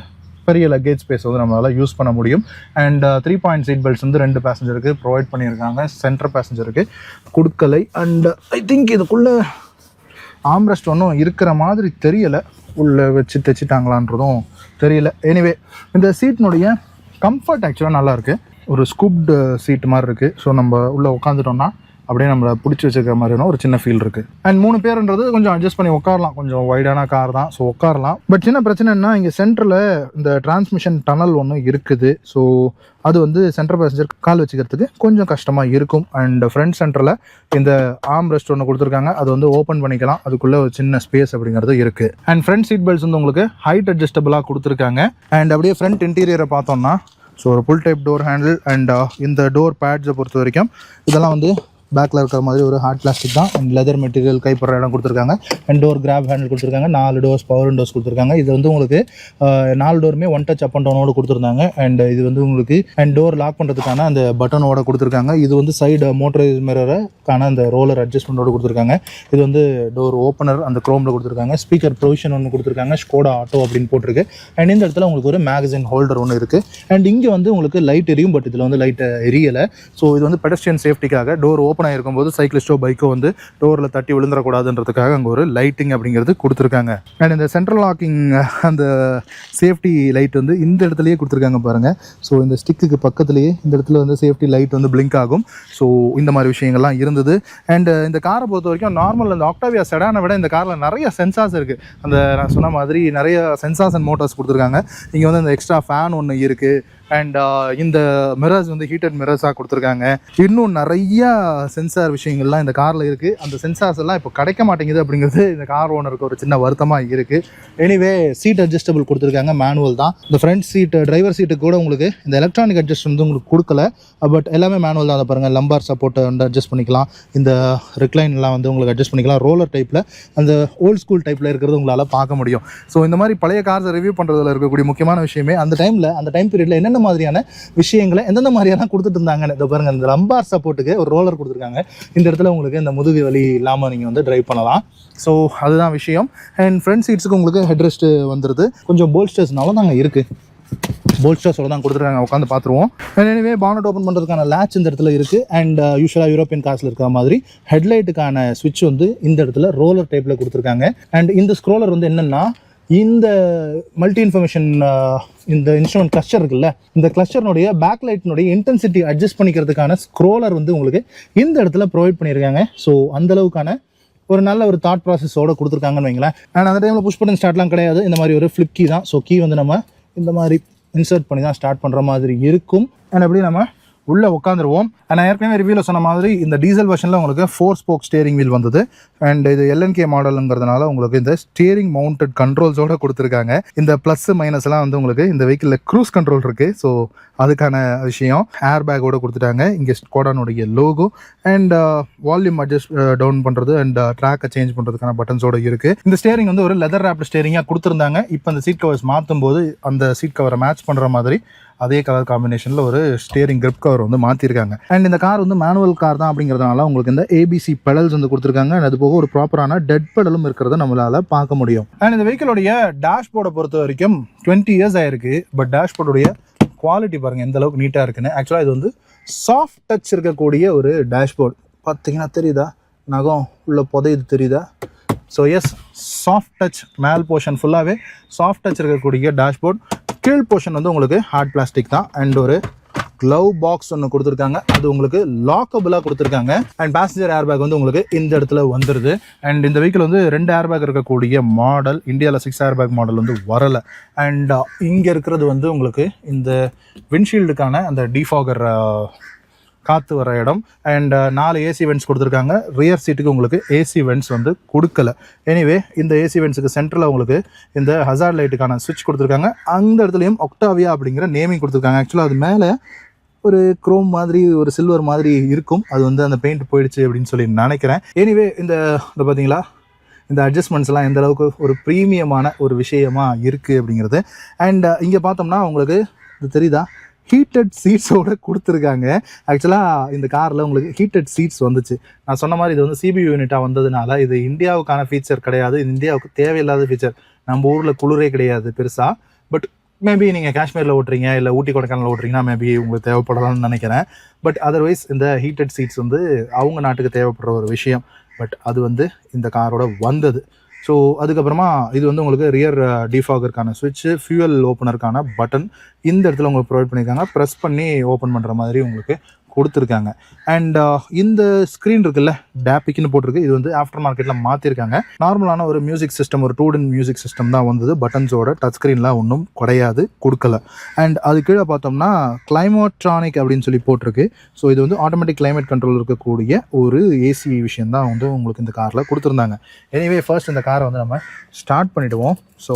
பெரிய லக்கேஜ் ஸ்பேஸ் வந்து நம்மளால் யூஸ் பண்ண முடியும். அண்ட் 3 பாயிண்ட் சீட் பெல்ட்ஸ் வந்து 2 பேசஞ்சருக்கு ப்ரொவைட் பண்ணியிருக்காங்க. சென்டர் பேசஞ்சருக்கு கொடுக்கலை. அண்ட் ஐ திங்க் இதுக்குள்ளே ஆம்ரெஸ்ட் ஒன்றும் இருக்கிற மாதிரி தெரியலை, உள்ளே வச்சு தைச்சிட்டாங்களான்றதும் தெரியல. எனிவே இந்த சீட்டினுடைய கம்ஃபர்ட் ஆக்சுவலாக நல்லாயிருக்கு. ஒரு ஸ்கூப்டு சீட் மாதிரி இருக்குது. ஸோ நம்ம உள்ளே உட்காந்துட்டோம்னா அப்படியே நம்மளை பிடிச்சி வச்சுருக்க மாதிரியான ஒரு சின்ன ஃபீல் இருக்குது. அண்ட் 3 பேருன்றது கொஞ்சம் அட்ஜஸ்ட் பண்ணி உட்காரலாம், கொஞ்சம் வைடான கார் தான், ஸோ உட்காரலாம். பட் சின்ன பிரச்சனைன்னா இங்கே சென்டரில் இந்த டிரான்ஸ்மிஷன் டனல் ஒன்று இருக்குது. ஸோ அது வந்து சென்டர் பேசஞ்சர் கால் வச்சுக்கிறதுக்கு கொஞ்சம் கஷ்டமாக இருக்கும். அண்ட் ஃப்ரண்ட் சென்டரில் இந்த ஆர்ம் ரெஸ்ட் ஒன்று கொடுத்துருக்காங்க, அது வந்து ஓப்பன் பண்ணிக்கலாம், அதுக்குள்ளே ஒரு சின்ன ஸ்பேஸ் அப்படிங்கிறது இருக்குது. அண்ட் ஃப்ரண்ட் சீட் பெல்ட்ஸ் வந்து உங்களுக்கு ஹைட் அட்ஜஸ்டபிளாக கொடுத்துருக்காங்க. அண்ட் அப்படியே ஃப்ரண்ட் இன்டீரியரை பார்த்தோம்னா ஸோ ஒரு புல் டைப் டோர் ஹேண்டில். அண்ட் இந்த டோர் பேட்ஸை பொறுத்த வரைக்கும் இதெல்லாம் வந்து பேக்கில் இருக்கிற மாதிரி ஒரு ஹார்ட் பிளாஸ்டிக் தான். அண்ட் லெதர் மெட்டீரியல் கைப்படுற இடம் கொடுத்துருக்காங்க. அண்ட் டோர் கிராப் ஹேண்டில் கொடுத்துருக்காங்க. 4 டோர்ஸ் பவர் விண்டோஸ் கொடுத்துருக்காங்க. இது வந்து உங்களுக்கு 4 டோருமே ஒன் டச் அப் அண்ட் டவுனோட கொடுத்துருந்தாங்க. அண்ட் இது வந்து உங்களுக்கு அண்ட் டோர் லாக் பண்ணுறதுக்கான அந்த பட்டனோட கொடுத்துருக்காங்க. இது வந்து சைடு மோட்டரைஸ் மிரருக்கான அந்த ரோலர் அட்ஜஸ்ட்மெண்ட்டோட கொடுத்துருக்காங்க. இது வந்து டோர் ஓப்பனர் அந்த குரோமில் கொடுத்துருக்காங்க. ஸ்பீக்கர் ப்ரொவிஷன் ஒன்று கொடுத்துருக்காங்க. ஸ்கோடா ஆட்டோ அப்படின்னு போட்டிருக்கு. அண்ட் இந்த இடத்துல உங்களுக்கு ஒரு மேகசின் ஹோல்டர் ஒன்று இருக்குது. அண்ட் இங்கே வந்து உங்களுக்கு லைட் எரியும், பட் இதில் வந்து லைட் எரியலை. ஸோ இது வந்து பெடஸ்ட்ரியன் சேஃப்டிக்காக டோர் ஓப்பன் ஆகிருக்கும் போது சைக்கிளிஸ்டோ பைக்கோ வந்து டோரில் தட்டி விழுந்துடக்கூடாதுன்றதுக்காக அங்கே ஒரு லைட்டிங் அப்படிங்கிறது கொடுத்துருக்காங்க. அண்ட் இந்த சென்ட்ரல் லாக்கிங் அந்த சேஃப்டி லைட் வந்து இந்த இடத்துலையே கொடுத்துருக்காங்க பாருங்கள். ஸோ இந்த ஸ்டிக்கு பக்கத்துலேயே இந்த இடத்துல வந்து சேஃப்டி லைட் வந்து பிளிங்க் ஆகும். ஸோ இந்த மாதிரி விஷயங்கள்லாம் இருந்தது. அண்ட் இந்த காரை பொறுத்த வரைக்கும் நார்மல் அந்த ஆக்டாவியா செடானை விட இந்த காரில் நிறைய சென்சார்ஸ் இருக்குது. அந்த நான் சொன்ன மாதிரி நிறைய சென்சார்ஸ் அண்ட் மோட்டார்ஸ் கொடுத்துருக்காங்க. இங்கே வந்து அந்த எக்ஸ்ட்ரா ஃபேன் ஒன்று இருக்குது. அண்ட் இந்த மிரர்ஸ் வந்து ஹீட்டட் மிரர்ஸாக கொடுத்துருக்காங்க. இன்னும் நிறையா சென்சார் விஷயங்கள்லாம் இந்த காரில் இருக்குது. அந்த சென்சார்ஸ் எல்லாம் இப்போ கிடைக்க மாட்டேங்குது அப்படிங்கிறது இந்த கார் ஓனருக்கு ஒரு சின்ன வருத்தமாக இருக்குது. எனிவே சீட் அட்ஜஸ்டபிள் கொடுத்துருக்காங்க. மேனுவல் தான். இந்த ஃப்ரண்ட் சீட்டு டிரைவர் சீட்டுக்கு கூட உங்களுக்கு இந்த எலக்ட்ரானிக் அட்ஜஸ்ட் வந்து உங்களுக்கு கொடுக்கல. பட் எல்லாமே மேனுவல் தான். அதை பாருங்கள், லம்பார் சப்போர்ட்டை வந்து அட்ஜஸ்ட் பண்ணிக்கலாம். இந்த ரிக்ளைன்லாம் வந்து உங்களுக்கு அட்ஜஸ்ட் பண்ணிக்கலாம். ரோலர் டைப்பில் அந்த ஓல்ட் ஸ்கூல் டைப்பில் இருக்கிறது உங்களால் பார்க்க முடியும். ஸோ இந்த மாதிரி பழைய கார்ஸை ரிவ்யூ பண்ணுறதுல இருக்கக்கூடிய முக்கியமான விஷயமே அந்த டைம் பீரியடில் என்னென்ன மாதிரியான விஷயங்களை எந்தெந்த மாதிரியான கொடுத்துட்டு இருந்தாங்கன்னு இதை பாருங்கள். இந்த லம்பார் சப்போர்ட்டுக்கு ஒரு ரோலர் கொடுத்துருக்காங்க. இந்த இடத்துல உங்களுக்கு இந்த முதுகு வலி இல்லாமல் நீங்கள் வந்து ட்ரைவ் பண்ணலாம். ஸோ அதுதான் விஷயம். அண்ட் ஃப்ரண்ட் சீட்ஸுக்கு உங்களுக்கு ஹெட்ரெஸ்ட் வந்துடுது. கொஞ்சம் போல்ஸ்டர்ஸ்னாலும் நாங்கள் இருக்குது, போல்ஸ்டர்ஸோட தான் கொடுத்துருக்காங்க. உட்காந்து பார்த்துருவோம். எனிவே பானட் ஓப்பன் பண்ணுறதுக்கான லேட்ச் இந்த இடத்துல இருக்குது. அண்ட் யூஸ்வலாக யூரோப்பியன் கார்ஸில் இருக்கிற மாதிரி ஹெட்லைட்டுக்கான ஸ்விட்ச் வந்து இந்த இடத்துல ரோலர் டைப்பில் கொடுத்துருக்காங்க. அண்ட் இந்த ஸ்க்ரோலர் வந்து என்னென்னா இந்த மல்டி இன்ஃபர்மேஷன் இந்த இன்ஸ்ட்ருமெண்ட் கிளஸ்டர் இருக்குல்ல, இந்த கிளஸ்டர்னுடைய பேக் லைட்டினுடைய இன்டென்சிட்டி அட்ஜஸ்ட் பண்ணிக்கிறதுக்கான ஸ்க்ரோலர் வந்து உங்களுக்கு இந்த இடத்துல ப்ரொவைட் பண்ணியிருக்காங்க. ஸோ அந்தளவுக்கான ஒரு நல்ல ஒரு தாட் ப்ராசஸோடு கொடுத்துருக்காங்கன்னு வைங்களேன். அண்ட் அந்த டைமில் புஷ் பட்டன் ஸ்டார்ட்லாம் கிடையாது. இந்த மாதிரி ஒரு ஃப்ளிப் கீ தான். ஸோ கீ வந்து நம்ம இந்த மாதிரி இன்சர்ட் பண்ணி தான் ஸ்டார்ட் பண்ணுற மாதிரி இருக்கும். அண்ட் அப்படி நம்ம உள்ளே உட்காந்துருவோம். நான் ஏற்கனவே ரிவ்யூவில் சொன்ன மாதிரி இந்த டீசல் வெர்ஷனில் உங்களுக்கு 4 ஸ்போக் ஸ்டியரிங் வீல் வந்தது. அண்ட் இது LNK மாடலுங்கிறதுனால உங்களுக்கு இந்த ஸ்டியரிங் மவுண்டட் கண்ட்ரோல்ஸோடு கொடுத்துருக்காங்க. இந்த ப்ளஸ் மைனஸ்லாம் வந்து உங்களுக்கு இந்த வெஹிக்கிளில் க்ரூஸ் கண்ட்ரோல் இருக்குது. ஸோ அதுக்கான விஷயம் ஏர் பேக்கோடு கொடுத்துட்டாங்க. இங்கே ஸ்கோடானுடைய logo and volume adjust down பண்ணுறது அண்ட் ட்ராக்கை சேஞ்ச் பண்ணுறதுக்கான பட்டன்ஸோடு இருக்குது. இந்த ஸ்டியரிங் வந்து ஒரு லெதர் ராப்ட் ஸ்டியரிங்காக கொடுத்துருந்தாங்க. இப்போ அந்த சீட் கவர்ஸ் மாற்றும் போது அந்த சீட் கவரை மேட்ச் பண்ணுற மாதிரி அதே கலர் காம்பினேஷனில் ஒரு ஸ்டியரிங் கிரிப் கவர் வந்து மாற்றிருக்காங்க. அண்ட் இந்த கார் வந்து மேனுவல் கார் தான் அப்படிங்கிறதுனால உங்களுக்கு இந்த ABC பெடல்ஸ் வந்து கொடுத்துருக்காங்க. அது போக ஒரு ப்ராப்பரான டெட் பெடலும் இருக்கிறத நம்மளால் பார்க்க முடியும். அண்ட் இந்த வெஹிக்கிளுடைய டேஷ்போர்டை பொறுத்த வரைக்கும் 20 இயர்ஸ் ஆயிருக்கு. பட் டேஷ்போர்டுடைய குவாலிட்டி பாருங்கள் எந்த அளவுக்கு நீட்டாக இருக்குன்னு. ஆக்சுவலாக இது வந்து சாஃப்ட் டச் இருக்கக்கூடிய ஒரு டேஷ்போர்ட். பார்த்தீங்கன்னா தெரியுதா, நகம் உள்ள புதையுது தெரியுதா? So yes, soft touch. மேல் போர்ஷன் ஃபுல்லாகவே சாஃப்ட் டச் இருக்கக்கூடிய டேஷ்போர்ட். கீழ் போர்ஷன் வந்து உங்களுக்கு ஹார்ட் பிளாஸ்டிக் தான். அண்ட் ஒரு க்ளவ் பாக்ஸ் ஒன்று கொடுத்துருக்காங்க. அது உங்களுக்கு லாக்கபிளாக கொடுத்துருக்காங்க. அண்ட் பேசஞ்சர் ஏர் பேக் வந்து உங்களுக்கு இந்த இடத்துல வந்துடுது. அண்ட் இந்த வெஹிக்கிள் வந்து 2 ஏர் பேக் இருக்கக்கூடிய மாடல். இந்தியாவில் 6 ஏர் பேக் மாடல் வந்து வரலை. அண்ட் இங்கே இருக்கிறது வந்து உங்களுக்கு இந்த விண்ட்ஷீல்டுக்கான அந்த டிஃபாகர் காற்று வர இடம். அண்ட் 4 AC வென்ட்ஸ் கொடுத்துருக்காங்க. ரியர் சீட்டுக்கு உங்களுக்கு AC வென்ட்ஸ் வந்து கொடுக்கல. எனிவே இந்த AC வென்ட்ஸுக்கு சென்டரில் உங்களுக்கு இந்த ஹசார்ட் லைட்டுக்கான சுவிட்ச் கொடுத்துருக்காங்க. அந்த இடத்துலையும் ஒக்டாவியா அப்படிங்கிற நேமிங் கொடுத்துருக்காங்க. ஆக்சுவலாக அது மேலே ஒரு குரோம் மாதிரி ஒரு சில்வர் மாதிரி இருக்கும். அது வந்து அந்த பெயிண்ட் போயிடுச்சு அப்படின்னு சொல்லி நினைக்கிறேன். எனிவே இந்த பார்த்தீங்களா, இந்த அட்ஜஸ்ட்மெண்ட்ஸ்லாம் எந்த அளவுக்கு ஒரு ப்ரீமியமான ஒரு விஷயமா இருக்குது அப்படிங்கிறது. அண்ட் இங்கே பார்த்தோம்னா உங்களுக்கு இது தெரியுதா, ஹீட்டட் சீட்ஸோடு கொடுத்துருக்காங்க. ஆக்சுவலாக இந்த காரில் உங்களுக்கு ஹீட்டட் சீட்ஸ் வந்துச்சு. நான் சொன்ன மாதிரி இது வந்து CBU யூனிட்டாக வந்ததுனால இது இந்தியாவுக்கான ஃபீச்சர் கிடையாது. இது இந்தியாவுக்கு தேவையில்லாத ஃபீச்சர். நம்ம ஊரில் குளிரே கிடையாது பெருசாக. பட் மேபி நீங்கள் காஷ்மீரில் ஓட்டுறீங்க இல்லை ஊட்டி கொடைக்கானல் ஓட்டுறீங்கன்னா மேபி உங்களுக்கு தேவைப்படலாம்னு நினைக்கிறேன். பட் அதர்வைஸ் இந்த ஹீட்டட் சீட்ஸ் வந்து அவங்க நாட்டுக்கு தேவைப்படுற ஒரு விஷயம். பட் அது வந்து இந்த காரோட வந்தது. ஸோ அதுக்கப்புறமா இது வந்து உங்களுக்கு ரியர் டிஃபாகருக்கான ஸ்விட்ச்சு, ஃபியூவல் ஓப்பனருக்கான பட்டன் இந்த இடத்துல உங்களுக்கு ப்ரொவைட் பண்ணியிருக்காங்க. ப்ரெஸ் பண்ணி ஓப்பன் பண்ணுற மாதிரி உங்களுக்கு கொடுத்துருக்காங்க. அண்ட் இந்த ஸ்க்ரீன் இருக்குல்ல, டேப்பிக்னு போட்டிருக்கு. இது வந்து ஆஃப்டர் மார்க்கெட்டில் மாற்றிருக்காங்க. நார்மலான ஒரு மியூசிக் சிஸ்டம், ஒரு 2-in மியூசிக் சிஸ்டம் தான் வந்தது. பட்டன்ஸோட டச் ஸ்க்ரீன்லாம் ஒன்றும் கிடையாது, கொடுக்கல. அண்ட் அது கீழே பார்த்தோம்னா கிளைமோட்ரானிக் அப்படின்னு சொல்லி போட்டிருக்கு. ஸோ இது வந்து ஆட்டோமேட்டிக் கிளைமேட் கண்ட்ரோல் இருக்கக்கூடிய ஒரு AC விஷயம் தான் வந்து உங்களுக்கு இந்த காரில் கொடுத்துருந்தாங்க. எனிவே ஃபர்ஸ்ட் இந்த காரை வந்து நம்ம ஸ்டார்ட் பண்ணிவிடுவோம். ஸோ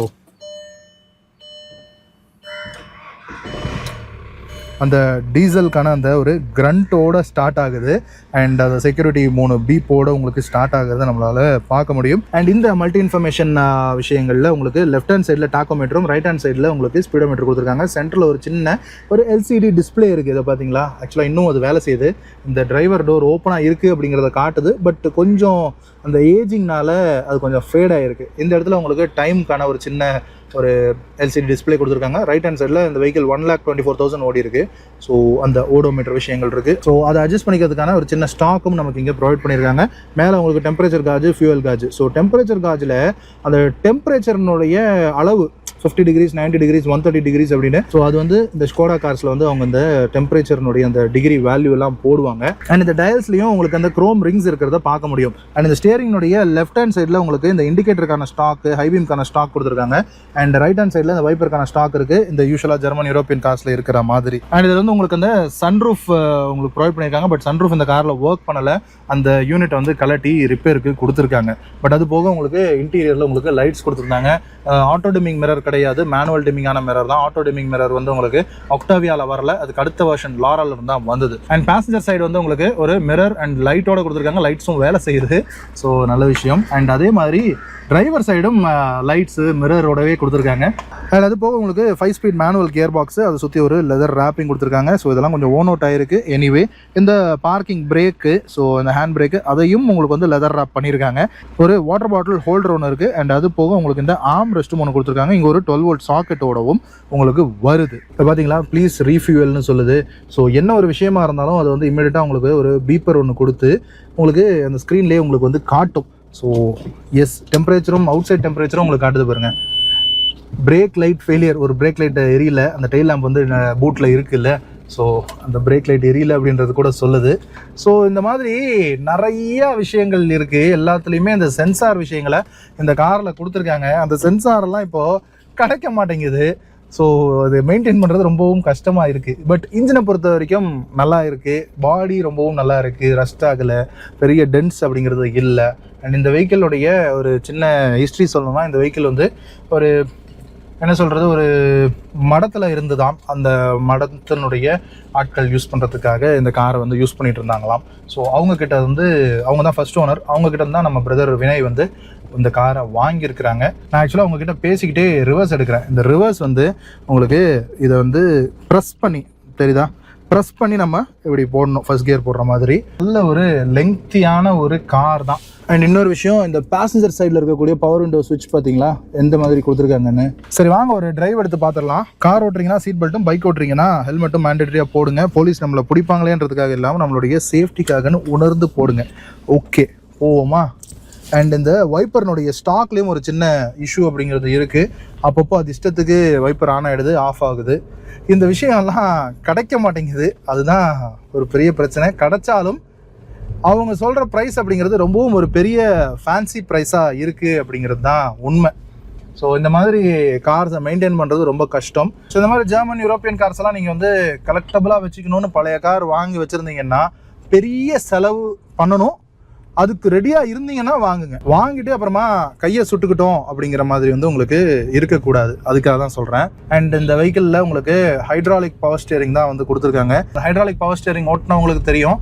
அந்த டீசலுக்கான அந்த ஒரு கிரண்டோட ஸ்டார்ட் ஆகுது. அண்ட் அந்த செக்யூரிட்டி 3 பீப்போட உங்களுக்கு ஸ்டார்ட் ஆகுறத நம்மளால் பார்க்க முடியும். அண்ட் இந்த மல்டி இன்ஃபர்மேஷன் விஷயங்களில் உங்களுக்கு லெஃப்ட் ஹேண்ட் சைடில் டாக்கோமீட்டரும் ரைட் ஹேண்ட் சைடில் உங்களுக்கு ஸ்பீடோமீட்டர் கொடுத்துருக்காங்க. சென்டரில் ஒரு சின்ன ஒரு எல்சிடி டிஸ்பிளே இருக்குது. இதை பார்த்தீங்களா, ஆக்சுவலாக இன்னும் அது வேலை செய்யுது. இந்த டிரைவர் டோர் ஓப்பனாக இருக்குது அப்படிங்கிறத காட்டுது. பட் கொஞ்சம் அந்த ஏஜிங்னால அது கொஞ்சம் ஃபேட் ஆகிருக்கு. இந்த இடத்துல உங்களுக்கு டைமுக்கான ஒரு சின்ன ஒரு எல்சிடி டிஸ்பிளே கொடுத்துருக்காங்க. ரைட் ஹேண்ட் சைடில் இந்த வெஹிக்கிள் 1,24,000 ஓடி இருக்குது. ஸோ அந்த ஓடோமீட்டர் விஷயங்கள் இருக்குது. ஸோ அதை அட்ஜஸ்ட் பண்ணிக்கிறதுக்கான ஒரு சின்ன ஸ்டாக்கும் நமக்கு இங்கே ப்ரொவைட் பண்ணியிருக்காங்க. மேலே உங்களுக்கு temperature gauge, fuel gauge. So temperature காஜில் அந்த டெம்பரேச்சர்னுடைய அளவு 50 degrees, 90 degrees, 130 degrees அப்படின்னு. ஸோ அது வந்து இந்த ஸ்கோடா கார்ஸில் வந்து அவங்க இந்த டெம்பரேச்சர்னுடைய அந்த டிகிரி வேல்யூ எல்லாம் போடுவாங்க. அண்ட் இந்த டயல்ஸ்லையும் உங்களுக்கு அந்த குரோம் ரிங்ஸ் இருக்கிறத பார்க்க முடியும். அண்ட் இந்த ஸ்டியரிங்னுடைய லெஃப்ட் ஹேண்ட் சைடில் உங்களுக்கு இந்த இண்டிகேட்டருக்கான ஸ்டாக், ஹைபீம்கான ஸ்டாக் கொடுத்துருக்காங்க. அண்ட் ரைட் ஹேண்ட் சைடில் இந்த வைப்பருக்கான ஸ்டாக் இருக்குது, இந்த யூஷுவலாக ஜெர்மன் யூரோப்பியன் கார்ஸில் இருக்கிற மாதிரி. அண்ட் இதில் வந்து உங்களுக்கு அந்த சன்ரூஃப் உங்களுக்கு ப்ரொவைட் பண்ணியிருக்காங்க. பட் சன்ரூஃப் இந்த காரில் ஒர்க் பண்ணலை. அந்த யூனிட் வந்து கலட்டி ரிப்பேருக்கு கொடுத்துருக்காங்க. பட் அது போக உங்களுக்கு இன்டீரியரில் உங்களுக்கு லைட்ஸ் கொடுத்துருந்தாங்க. ஆட்டோ டிமிங் மிரர் கிடையாது, மேனுவல் டிமிங்கான மிரர் தான். ஆட்டோ டிமிங் மிரர் வந்து உங்களுக்கு ஆக்டாவியாவில் வரல, அதுக்கு அடுத்த வெர்ஷன் லாரால இருந்து தான் வந்தது. அண்ட் பேசஞ்சர் சைடு வந்து உங்களுக்கு ஒரு மிரர் அண்ட் லைட்டோட கொடுத்துருக்காங்க. லைட்ஸும் வேலை செய்யுது. ஸோ நல்ல விஷயம். அண்ட் அதே மாதிரி டிரைவர் சைடும் லைட்ஸு மிரரோடவே கொடுத்துருக்காங்க. அண்ட் அது போக உங்களுக்கு 5 ஸ்பீட் மேனுவல் கியர் பாக்ஸு, அதை சுற்றி ஒரு லெதர் ரேப்பிங் கொடுத்துருக்காங்க. ஸோ இதெல்லாம் கொஞ்சம் ஓன் அவுட் ஆகிருக்கு. எனிவே இந்த பார்க்கிங் பிரேக்கு, ஸோ இந்த ஹேண்ட் பிரேக்கு, அதையும் உங்களுக்கு வந்து லெதர் ரேப் பண்ணியிருக்காங்க. ஒரு வாட்டர் பாட்டில் ஹோல்டர் ஒன்று இருக்குது. அண்ட் அது போக உங்களுக்கு இந்த ஆர்ம் ரெஸ்ட்டும் ஒன்று கொடுத்துருக்காங்க. இங்கே ஒரு 12 volt சாக்கெட்டோடவும் உங்களுக்கு வருது. இப்போ பார்த்தீங்களா, ப்ளீஸ் ரீஃபியூவல்னு சொல்லுது. ஸோ என்ன ஒரு விஷயமா இருந்தாலும் அது வந்து இமீடியட்டாக உங்களுக்கு ஒரு பீப்பர் ஒன்று கொடுத்து உங்களுக்கு அந்த ஸ்க்ரீன்லேயே உங்களுக்கு வந்து காட்டும். ஸோ எஸ், டெம்பரேச்சரும் அவுட் சைட் டெம்பரேச்சரும் உங்களுக்கு காட்டுது பாருங்கள். பிரேக் லைட் ஃபெயிலியர், ஒரு பிரேக் லைட் எரியல, அந்த டெயில் லேம்ப் வந்து பூட்டில் இருக்குல்ல, ஸோ அந்த பிரேக் லைட் எரியல அப்படின்றது கூட சொல்லுது. ஸோ இந்த மாதிரி நிறைய விஷயங்கள் இருக்குது. எல்லாத்துலேயுமே இந்த சென்சார் விஷயங்களை இந்த காரில் கொடுத்துருக்காங்க. அந்த சென்சாரெல்லாம் இப்போது கிடைக்க மாட்டேங்குது. ஸோ அது மெயின்டைன் பண்ணுறது ரொம்பவும் கஷ்டமாக இருக்குது. பட் இன்ஜினை பொறுத்த வரைக்கும் நல்லா இருக்குது. பாடி ரொம்பவும் நல்லா இருக்குது, ரஸ்ட் ஆகலை, பெரிய டென்ஸ் அப்படிங்கிறது இல்லை. அண்ட் இந்த வெஹிக்கிளுடைய ஒரு சின்ன ஹிஸ்ட்ரி சொல்லணும்னா, இந்த வெஹிக்கிள் வந்து ஒரு என்ன சொல்கிறது, ஒரு மடத்தில் இருந்து தான் அந்த மடத்தினுடைய ஆட்கள் யூஸ் பண்ணுறதுக்காக இந்த காரை வந்து யூஸ் பண்ணிகிட்டு இருந்தாங்களாம். ஸோ அவங்கக்கிட்ட வந்து அவங்க தான் ஃபர்ஸ்ட் ஓனர். அவங்கக்கிட்ட தான் நம்ம பிரதர் வினய் வந்து இந்த காரை வாங்கியிருக்கிறாங்க. நான் ஆக்சுவலாக உங்ககிட்ட பேசிக்கிட்டே ரிவர்ஸ் எடுக்கிறேன். இந்த ரிவர்ஸ் வந்து உங்களுக்கு இதை வந்து ப்ரெஸ் பண்ணி, தெரியுதா, ப்ரெஸ் பண்ணி நம்ம இப்படி போடணும், ஃபர்ஸ்ட் கியர் போடுற மாதிரி. நல்ல ஒரு லெங்க்தியான ஒரு கார் தான். அண்ட் இன்னொரு விஷயம், இந்த பேசஞ்சர் சைடில் இருக்கக்கூடிய பவர் விண்டோ ஸ்விட்ச் பார்த்தீங்களா எந்த மாதிரி கொடுத்துருக்காங்கன்னு. சரி வாங்க ஒரு டிரைவ் எடுத்து பார்த்துடலாம். கார் ஓட்டுறீங்கன்னா சீட் பெல்ட்டும், பைக் ஓட்டுறீங்கன்னா ஹெல்மெட்டும் மேண்டேட்டரியாக போடுங்க. போலீஸ் நம்மளை பிடிப்பாங்களேன்றதுக்காக இல்லாமல் நம்மளுடைய சேஃப்டிக்காகன்னு உணர்ந்து போடுங்க. ஓகே, போவோமா? அண்ட் இந்த வைப்பர்னுடைய ஸ்டாக்லேயும் ஒரு சின்ன இஷ்யூ அப்படிங்கிறது இருக்குது. அப்பப்போ அது இஷ்டத்துக்கு வைப்பர் ஆன் ஆகிடுது, ஆஃப் ஆகுது. இந்த விஷயம்லாம் கிடைக்க மாட்டேங்குது. அதுதான் ஒரு பெரிய பிரச்சனை. கிடைச்சாலும் அவங்க சொல்கிற ப்ரைஸ் அப்படிங்கிறது ரொம்பவும் ஒரு பெரிய ஃபேன்சி ப்ரைஸாக இருக்குது அப்படிங்கிறது தான் உண்மை. ஸோ இந்த மாதிரி கார்ஸை மெயின்டைன் பண்ணுறது ரொம்ப கஷ்டம். ஸோ இந்த மாதிரி ஜெர்மன் யூரோப்பியன் கார்ஸ் எல்லாம் நீங்கள் வந்து கலெக்டபுளாக வச்சுக்கணும்னு பழைய கார் வாங்கி வச்சுருந்தீங்கன்னா பெரிய செலவு பண்ணணும். அதுக்கு ரெடியாக இருந்தீங்கன்னா வாங்குங்க. வாங்கிட்டு அப்புறமா கையை சுட்டுக்கிட்டோம் அப்படிங்கிற மாதிரி வந்து உங்களுக்கு இருக்கக்கூடாது. அதுக்காக தான் சொல்கிறேன். அண்ட் இந்த வெஹிக்கிளில் உங்களுக்கு ஹைட்ராலிக் பவர் ஸ்டியரிங் தான் வந்து கொடுத்துருக்காங்க. ஹைட்ராலிக் பவர் ஸ்டியரிங் ஓட்டினா உங்களுக்கு தெரியும்,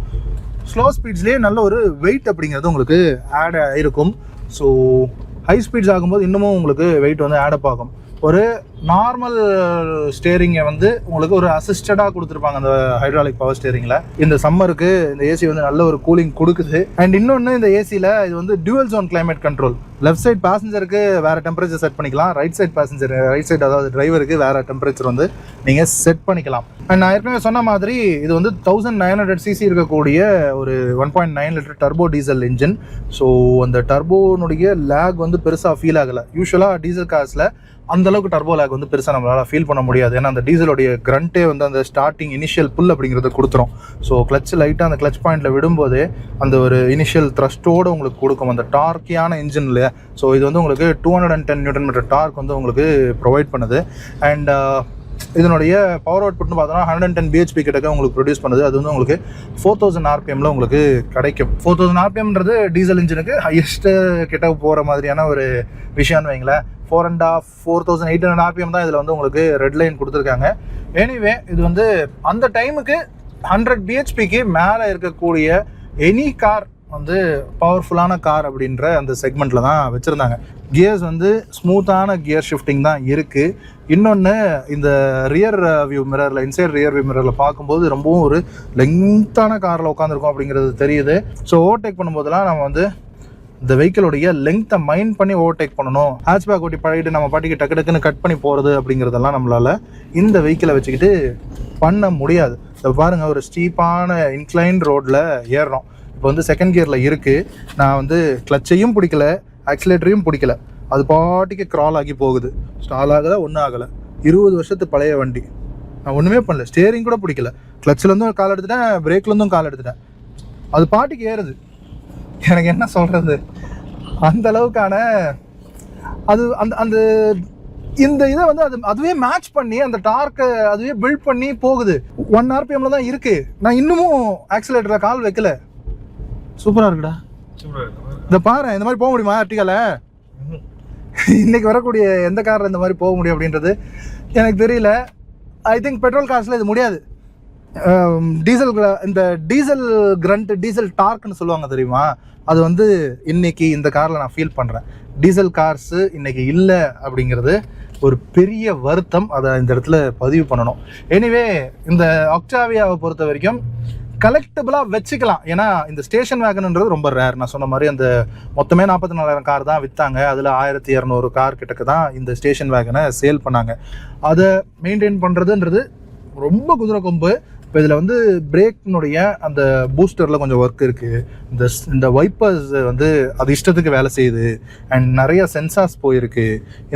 ஸ்லோ ஸ்பீட்ஸ்லேயே நல்ல ஒரு வெயிட் அப்படிங்கிறது உங்களுக்கு ஆட் ஆகிருக்கும். ஸோ ஹை ஸ்பீட்ஸ் ஆகும்போது இன்னமும் உங்களுக்கு வெயிட் வந்து ஆடப் ஆகும். ஒரு நார்மல் ஸ்டேரிங்கை வந்து உங்களுக்கு ஒரு அசிஸ்டடாக கொடுத்துருப்பாங்க அந்த ஹைட்ராலிக் பவர் ஸ்டேரிங்கில். இந்த சம்மருக்கு இந்த ஏசி வந்து நல்ல ஒரு கூலிங் கொடுக்குது. அண்ட் இன்னொன்று, இந்த ஏசியில் இது வந்து dual zone climate control. Left side பேசஞ்சருக்கு வேறு டெம்பரேச்சர் செட் பண்ணிக்கலாம், ரைட் சைட் அதாவது டிரைவருக்கு வேறு டெம்பரேச்சர் வந்து நீங்கள் செட் பண்ணிக்கலாம். அண்ட் நான் ஏற்கனவே சொன்ன மாதிரி இது வந்து 1900 cc இருக்கக்கூடிய ஒரு 1.9 litre turbo diesel engine. So அந்த டர்போனுடைய லேக் வந்து பெருசாக ஃபீல் ஆகலை. யூஸ்வலாக டீசல் கார்ஸில் அந்தளவுக்கு டர்போ லேக் வந்து பெருசாக நம்மளால் ஃபீல் பண்ண முடியாது. ஏன்னா அந்த டீசலுடைய கிரண்ட்டே வந்து அந்த ஸ்டார்டிங் இனிஷியல் புல் அப்படிங்கிறத கொடுத்துரும். ஸோ கிளச் லைட்டாக அந்த கிளச் பாயிண்டில் விடும்போது அந்த ஒரு இனிஷியல் த்ரஸ்ட்டோடு உங்களுக்கு கொடுக்கும் அந்த டார்க்கியான இன்ஜின் இல்லையா. ஸோ இது வந்து உங்களுக்கு 210 Nm டார்க் வந்து உங்களுக்கு ப்ரொவைட் பண்ணுது. அண்ட் இதனுடைய பவர் அவுட்புட்னு பார்த்தோன்னா 110 bhp கிட்டக்க உங்களுக்கு ப்ரொடியூஸ் பண்ணுது. அது வந்து உங்களுக்கு 4000 RPMல உங்களுக்கு கிடைக்கும். 4000 RPMன்றது டீசல் இன்ஜினுக்கு ஹையஸ்ட்டு கிட்ட போகிற மாதிரியான ஒரு விஷயம்னு வைங்களேன். 4,500-4,800 RPM தான் இதில் வந்து உங்களுக்கு ரெட் லைன் கொடுத்துருக்காங்க. எனிவே இது வந்து அந்த டைமுக்கு 100 BHPக்கு மேலே இருக்கக்கூடிய எனி கார் வந்து பவர்ஃபுல்லான கார் அப்படின்ற அந்த செக்மெண்ட்டில் தான் வச்சுருந்தாங்க. கியர்ஸ் வந்து ஸ்மூத்தான கியர் ஷிஃப்டிங் தான் இருக்குது. இன்னொன்று இந்த ரியர் வியூ மிரரில், இன்சைட் ரியர் வியூ மிரரில் பார்க்கும்போது ரொம்பவும் ஒரு லெங்க்த்தான காரில் உட்காந்துருக்கோம் அப்படிங்கிறது தெரியுது. ஸோ ஓவர்டேக் பண்ணும்போதெல்லாம் நம்ம வந்து இந்த வெஹிக்கிளுடைய லெங்க்த்தை மைண்ட் பண்ணி ஓவர்டேக் பண்ணணும். ஹேட்ச்பேக் ஓட்டி பழகிட்டு நம்ம பாட்டிக்கு டக்கு டக்குன்னு கட் பண்ணி போகிறது அப்படிங்கிறதெல்லாம் நம்மளால் இந்த வெஹிக்கிளை வச்சுக்கிட்டு பண்ண முடியாது. இப்போ பாருங்கள், ஒரு ஸ்டீப்பான இன்க்ளைன் ரோட்டில் ஏறுறோம். இப்போ வந்து செகண்ட் கியரில் இருக்குது. நான் வந்து கிளச்சையும் பிடிக்கல, ஆக்சிலேட்டரையும் பிடிக்கல, அது பாட்டிக்கு க்ரால் ஆகி போகுது. ஸ்டால் ஆகலை, ஒன்றும் ஆகலை. 20 வருஷத்து பழைய வண்டி. நான் ஒன்றுமே பண்ணல, ஸ்டேரிங் கூட பிடிக்கல, கிளச்சிலேருந்தும் கால் எடுத்துட்டேன், பிரேக்லேருந்தும் கால் எடுத்துட்டேன், அது பாட்டிக்கு ஏறுது. எனக்கு என்ன சொல்கிறது, அந்த அளவுக்கான அது அந்த அந்த இந்த இதை வந்து அதுவே மேட்ச் பண்ணி அந்த டார்க்கை அதுவே பில்ட் பண்ணி போகுது. 1 RPMல தான் இருக்குது. நான் இன்னமும் ஆக்சிலேட்டரில் கால் வைக்கல. சூப்பராக இருக்குடா. இந்த பாரு, இந்த மாதிரி போக முடியுமா ஆர்டிகால? இன்னைக்கு வரக்கூடிய எந்த காரில் இந்த மாதிரி போக முடியும் அப்படின்றது எனக்கு தெரியல. ஐ திங்க் பெட்ரோல் கார்ஸில் இது முடியாது. இந்த டீசல் கிரண்ட், டீசல் டார்க்னு சொல்லுவாங்க தெரியுமா, அது வந்து இன்னைக்கு இந்த காரில் நான் ஃபீல் பண்ணுறேன். டீசல் கார்ஸு இன்னைக்கு இல்லை அப்படிங்கிறது ஒரு பெரிய வருத்தம். அதை இந்த இடத்துல பதிவு பண்ணணும். எனிவே இந்த ஆக்டாவியாவை பொறுத்த வரைக்கும் கலெக்டபிளாக வச்சுக்கலாம். ஏன்னா இந்த ஸ்டேஷன் வேகன்ன்றது ரொம்ப ரேர். நான் சொன்ன மாதிரி அந்த மொத்தமே 44,000 கார் தான் விற்றாங்க. அதில் 1,200 கார் கிட்டக்கு தான் இந்த ஸ்டேஷன் வேகனை சேல் பண்ணாங்க. அதை மெயின்டைன் பண்ணுறதுன்றது ரொம்ப குதிரை கொம்பு. இப்போ இதில் வந்து பிரேக்கினுடைய அந்த பூஸ்டரில் கொஞ்சம் ஒர்க் இருக்குது. இந்த வைப்பர்ஸ் வந்து அது இஷ்டத்துக்கு வேலை செய்யுது. அண்ட் நிறைய சென்சார்ஸ் போயிருக்கு.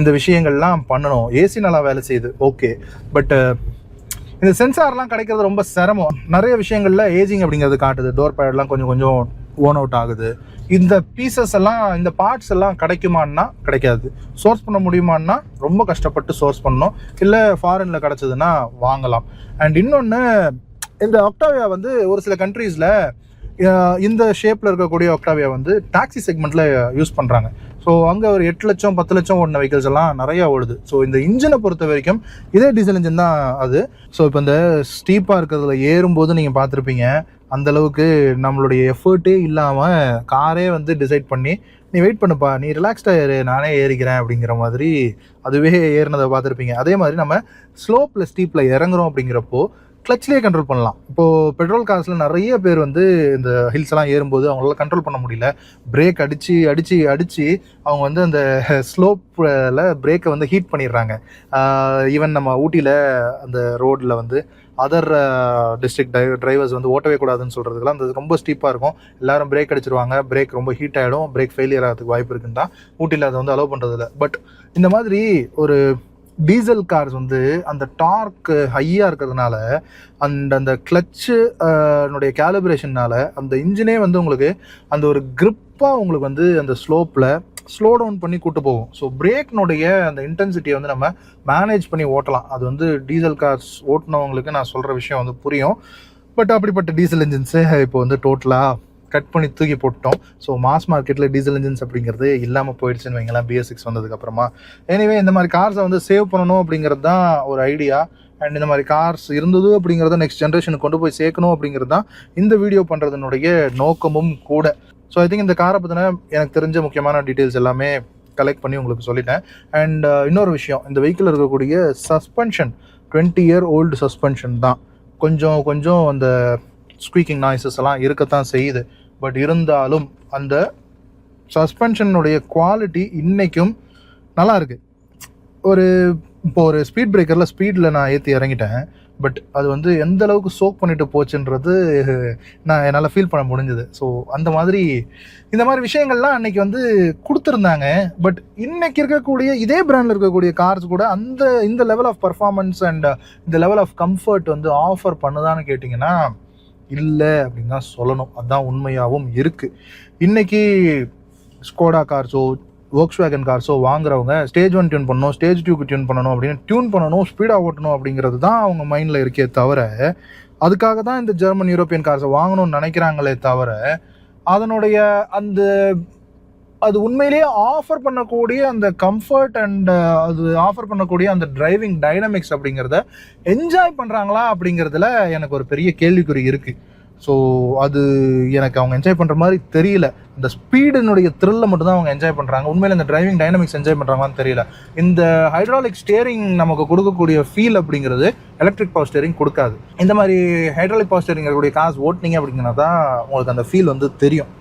இந்த விஷயங்கள்லாம் பண்ணணும். ஏசி நல்லா வேலை செய்யுது, ஓகே. பட் இந்த சென்சார்லாம் கிடைக்கிறது ரொம்ப சிரமம். நிறைய விஷயங்களில் ஏஜிங் அப்படிங்கிறது காட்டுது. டோர் பேட்லாம் கொஞ்சம் கொஞ்சம் ஓன் அவுட் ஆகுது. இந்த பீசஸ் எல்லாம், இந்த பார்ட்ஸ் எல்லாம் கிடைக்குமான்னா கிடைக்காது. சோர்ஸ் பண்ண முடியுமான்னா ரொம்ப கஷ்டப்பட்டு சோர்ஸ் பண்ணணும். இல்லை ஃபாரினில் கிடச்சதுன்னா வாங்கலாம். அண்ட் இன்னொன்று, இந்த ஆக்டாவியா வந்து ஒரு சில கண்ட்ரீஸில் இந்த ஷேப்பில் இருக்கக்கூடிய ஆக்டாவியா வந்து டாக்ஸி செக்மெண்ட்டில் யூஸ் பண்ணுறாங்க. ஸோ அங்கே ஒரு 8 லட்சம் 10 லட்சம் ஓடின வெஹிக்கிள்ஸ் எல்லாம் நிறையா ஓடுது. ஸோ இந்த இன்ஜினை பொறுத்த வரைக்கும் இதே டீசல் இன்ஜின் தான் அது. ஸோ இப்போ இந்த ஸ்டீப்பாக இருக்கிறதுல ஏறும்போது நீங்கள் பார்த்துருப்பீங்க, அந்தளவுக்கு நம்மளுடைய எஃபர்ட்டே இல்லாமல் காரே வந்து டிசைட் பண்ணி நீ வெயிட் பண்ணுப்பா, நீ ரிலாக்ஸ்டாக ஏறு, நானே ஏறிக்கிறேன் அப்படிங்கிற மாதிரி அதுவே ஏறினதை பார்த்துருப்பீங்க. அதே மாதிரி நம்ம ஸ்லோப்பில் ஸ்டீப்பில் இறங்குறோம் அப்படிங்கிறப்போ கிளச்லேயே கண்ட்ரோல் பண்ணலாம். இப்போது பெட்ரோல் கார்ஸில் நிறைய பேர் வந்து இந்த ஹில்ஸ் எல்லாம் ஏறும்போது அவங்களால கண்ட்ரோல் பண்ண முடியல. பிரேக் அடித்து அவங்க வந்து அந்த ஸ்லோப்பில் பிரேக்கை வந்து ஹீட் பண்ணிடுறாங்க. ஈவன் நம்ம ஊட்டியில் அந்த ரோடில் வந்து அதர் டிஸ்ட்ரிக்ட் டிரைவர்ஸ் வந்து ஓட்டவே கூடாதுன்னு சொல்கிறதுக்கெல்லாம் அந்த ரொம்ப ஸ்டீப்பாக இருக்கும். எல்லோரும் பிரேக் அடிச்சிருவாங்க, பிரேக் ரொம்ப ஹீட் ஆகிடும், பிரேக் ஃபெயிலியர் ஆகிறதுக்கு வாய்ப்பு இருக்குன்னு தான் ஊட்டியில் அதை வந்து அலோவ் பண்ணுறதில்ல. பட் இந்த மாதிரி ஒரு டீசல் கார்ஸ் வந்து அந்த டார்க் ஹையாக இருக்கிறதுனால அந்த கிளச்சு கேலிப்ரேஷன்னால அந்த இன்ஜினே வந்து உங்களுக்கு அந்த ஒரு க்ரிப்பாக உங்களுக்கு வந்து அந்த ஸ்லோப்பில் ஸ்லோ டவுன் பண்ணி கூட்டு போகும். ஸோ பிரேக்னுடைய அந்த இன்டென்சிட்டியை வந்து நம்ம மேனேஜ் பண்ணி ஓட்டலாம். அது வந்து டீசல் கார்ஸ் ஓட்டினவங்களுக்கு நான் சொல்கிற விஷயம் வந்து புரியும். பட் அப்படிப்பட்ட டீசல் இன்ஜின்ஸு இப்போ வந்து டோட்டலாக கட் பண்ணி தூக்கி போட்டோம். ஸோ மாஸ் மார்க்கெட்டில் டீசல் இன்ஜின்ஸ் அப்படிங்கிறது இல்லாமல் போயிடுச்சுன்னு வைங்களேன், BS6 வந்ததுக்கப்புறமா. எனிவே இந்த மாதிரி கார்ஸை வந்து சேவ் பண்ணணும் அப்படிங்கிறது தான் ஒரு ஐடியா. அண்ட் இந்த மாதிரி கார்ஸ் இருந்தது அப்படிங்கிறத நெக்ஸ்ட் ஜென்ரேஷனுக்கு கொண்டு போய் சேர்க்கணும் அப்படிங்கிறது தான் இந்த வீடியோ பண்ணுறதுனுடைய நோக்கமும் கூட. ஸோ ஐ திங்க் இந்த காரை பற்றின எனக்கு தெரிஞ்ச முக்கியமான டீட்டெயில்ஸ் எல்லாமே கலெக்ட் பண்ணி உங்களுக்கு சொல்லிட்டேன். அண்ட் இன்னொரு விஷயம், இந்த வெஹிக்கிள் இருக்கக்கூடிய சஸ்பென்ஷன் 20 year old சஸ்பென்ஷன் தான். கொஞ்சம் அந்த ஸ்குவீக்கிங் நாய்ஸஸ் எல்லாம் இருக்கத்தான் செய்யுது. பட் இருந்தாலும் அந்த சஸ்பென்ஷனுடைய குவாலிட்டி இன்றைக்கும் நல்லா இருக்குது. இப்போ ஒரு ஸ்பீட் பிரேக்கரில் ஸ்பீடில் நான் ஏற்றி இறங்கிட்டேன். பட் அது வந்து எந்த அளவுக்கு சோக் பண்ணிட்டு போச்சுன்றது நான் என்னால் ஃபீல் பண்ண முடிஞ்சது. ஸோ அந்த மாதிரி இந்த மாதிரி விஷயங்கள்லாம் அன்றைக்கி வந்து கொடுத்துருந்தாங்க. பட் இன்றைக்கி இருக்கக்கூடிய இதே பிராண்டில் இருக்கக்கூடிய கார்ஸ் கூட இந்த லெவல் ஆஃப் பர்ஃபார்மன்ஸ் அண்ட் இந்த லெவல் ஆஃப் கம்ஃபர்ட் வந்து ஆஃபர் பண்ணுதான்னு கேட்டிங்கன்னா இல்லை அப்படின்னு தான் சொல்லணும். அதுதான் உண்மையாகவும் இருக்குது. இன்றைக்கி ஸ்கோடா கார்ஸோ வோக்ஸ்வேகன் கார்ஸோ வாங்குறவங்க ஸ்டேஜ் 1 டியூன் பண்ணணும், ஸ்டேஜ் 2க்கு டியூன் பண்ணணும் அப்படின்னு டியூன் பண்ணணும், ஸ்பீடாக ஓட்டணும் அப்படிங்கிறது தான் அவங்க மைண்டில் இருக்கே தவிர, அதுக்காக தான் இந்த ஜெர்மன் யூரோப்பியன் கார்ஸை வாங்கணும்னு நினைக்கிறாங்களே தவிர, அதனுடைய அந்த அது உண்மையிலேயே ஆஃபர் பண்ணக்கூடிய அந்த கம்ஃபர்ட் அண்ட் அது ஆஃபர் பண்ணக்கூடிய அந்த டிரைவிங் டைனமிக்ஸ் அப்படிங்கிறத என்ஜாய் பண்ணுறாங்களா அப்படிங்கிறதுல எனக்கு ஒரு பெரிய கேள்விக்குறி இருக்குது. ஸோ அது எனக்கு அவங்க என்ஜாய் பண்ணுற மாதிரி தெரியல. இந்த ஸ்பீடினுடைய த்ரில்லை மட்டும்தான் அவங்க என்ஜாய் பண்ணுறாங்க. உண்மையில் இந்த டிரைவிங் டைனமிக்ஸ் என்ஜாய் பண்ணுறாங்களான்னு தெரியல. இந்த ஹைட்ராலிக் ஸ்டியரிங் நமக்கு கொடுக்கக்கூடிய ஃபீல் அப்படிங்கிறது எலக்ட்ரிக் பவர் ஸ்டியரிங் கொடுக்காது. இந்த மாதிரி ஹைட்ராலிக் பவர் ஸ்டியரிங் இருக்கக்கூடிய காசு ஓட்டினீங்க அப்படிங்கன்னா தான் உங்களுக்கு அந்த ஃபீல் வந்து தெரியும்.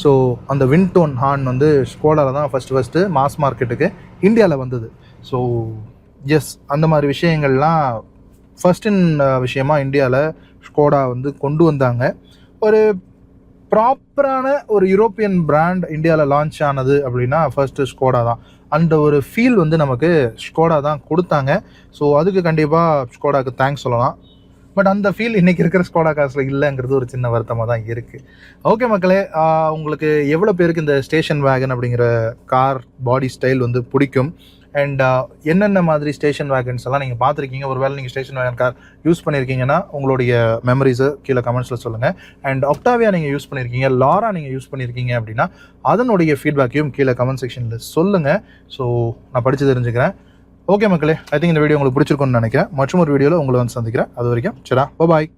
ஸோ அந்த வின்டோன் ஹார்ன் வந்து ஸ்கோடாவில் தான் ஃபஸ்ட்டு மாஸ் மார்க்கெட்டுக்கு இந்தியாவில் வந்தது. ஸோ எஸ், அந்த மாதிரி விஷயங்கள்லாம் ஃபஸ்ட்டின் விஷயமா இந்தியாவில் ஸ்கோடா வந்து கொண்டு வந்தாங்க. ஒரு ப்ராப்பரான ஒரு யூரோப்பியன் பிராண்ட் இந்தியாவில் லான்ச் ஆனது அப்படின்னா ஃபர்ஸ்ட்டு ஸ்கோடா தான். அந்த ஒரு ஃபீல் வந்து நமக்கு ஸ்கோடா தான் கொடுத்தாங்க. ஸோ அதுக்கு கண்டிப்பாக ஸ்கோடாவுக்கு தேங்க்ஸ் சொல்லலாம். பட் அந்த ஃபீல் இன்றைக்கி இருக்கிற ஸ்கோடா காசில் இல்லைங்கிறது ஒரு சின்ன வருத்தமாக தான் இருக்குது. ஓகே மக்களே, உங்களுக்கு எவ்வளோ பேருக்கு இந்த ஸ்டேஷன் வேகன் அப்படிங்கிற கார் பாடி ஸ்டைல் வந்து பிடிக்கும் அண்ட் என்னென்ன மாதிரி ஸ்டேஷன் வேகன்ஸ் எல்லாம் நீங்கள் பார்த்துருக்கீங்க, ஒருவேளை நீங்கள் ஸ்டேஷன் வேகன் கார் யூஸ் பண்ணியிருக்கீங்கன்னா உங்களுடைய மெமரிஸை கீழே கமெண்ட்ஸில் சொல்லுங்கள். அண்ட் ஆக்டாவியா நீங்கள் யூஸ் பண்ணியிருக்கீங்க, லாரா நீங்கள் யூஸ் பண்ணியிருக்கீங்க அப்படின்னா அதனுடைய ஃபீட்பேக்கையும் கீழே கமெண்ட் செக்ஷனில் சொல்லுங்கள். ஸோ நான் படித்து தெரிஞ்சுக்கிறேன். ஓகே மக்களே, ஐ திங்க் இந்த வீடியோ உங்களுக்கு பிடிச்சிருக்கும்னு நினைக்கிறேன். மற்றும் ஒரு வீடியோவில் உங்களை வந்து சந்திக்கிறேன். அது வரைக்கும் சரா, பாய்.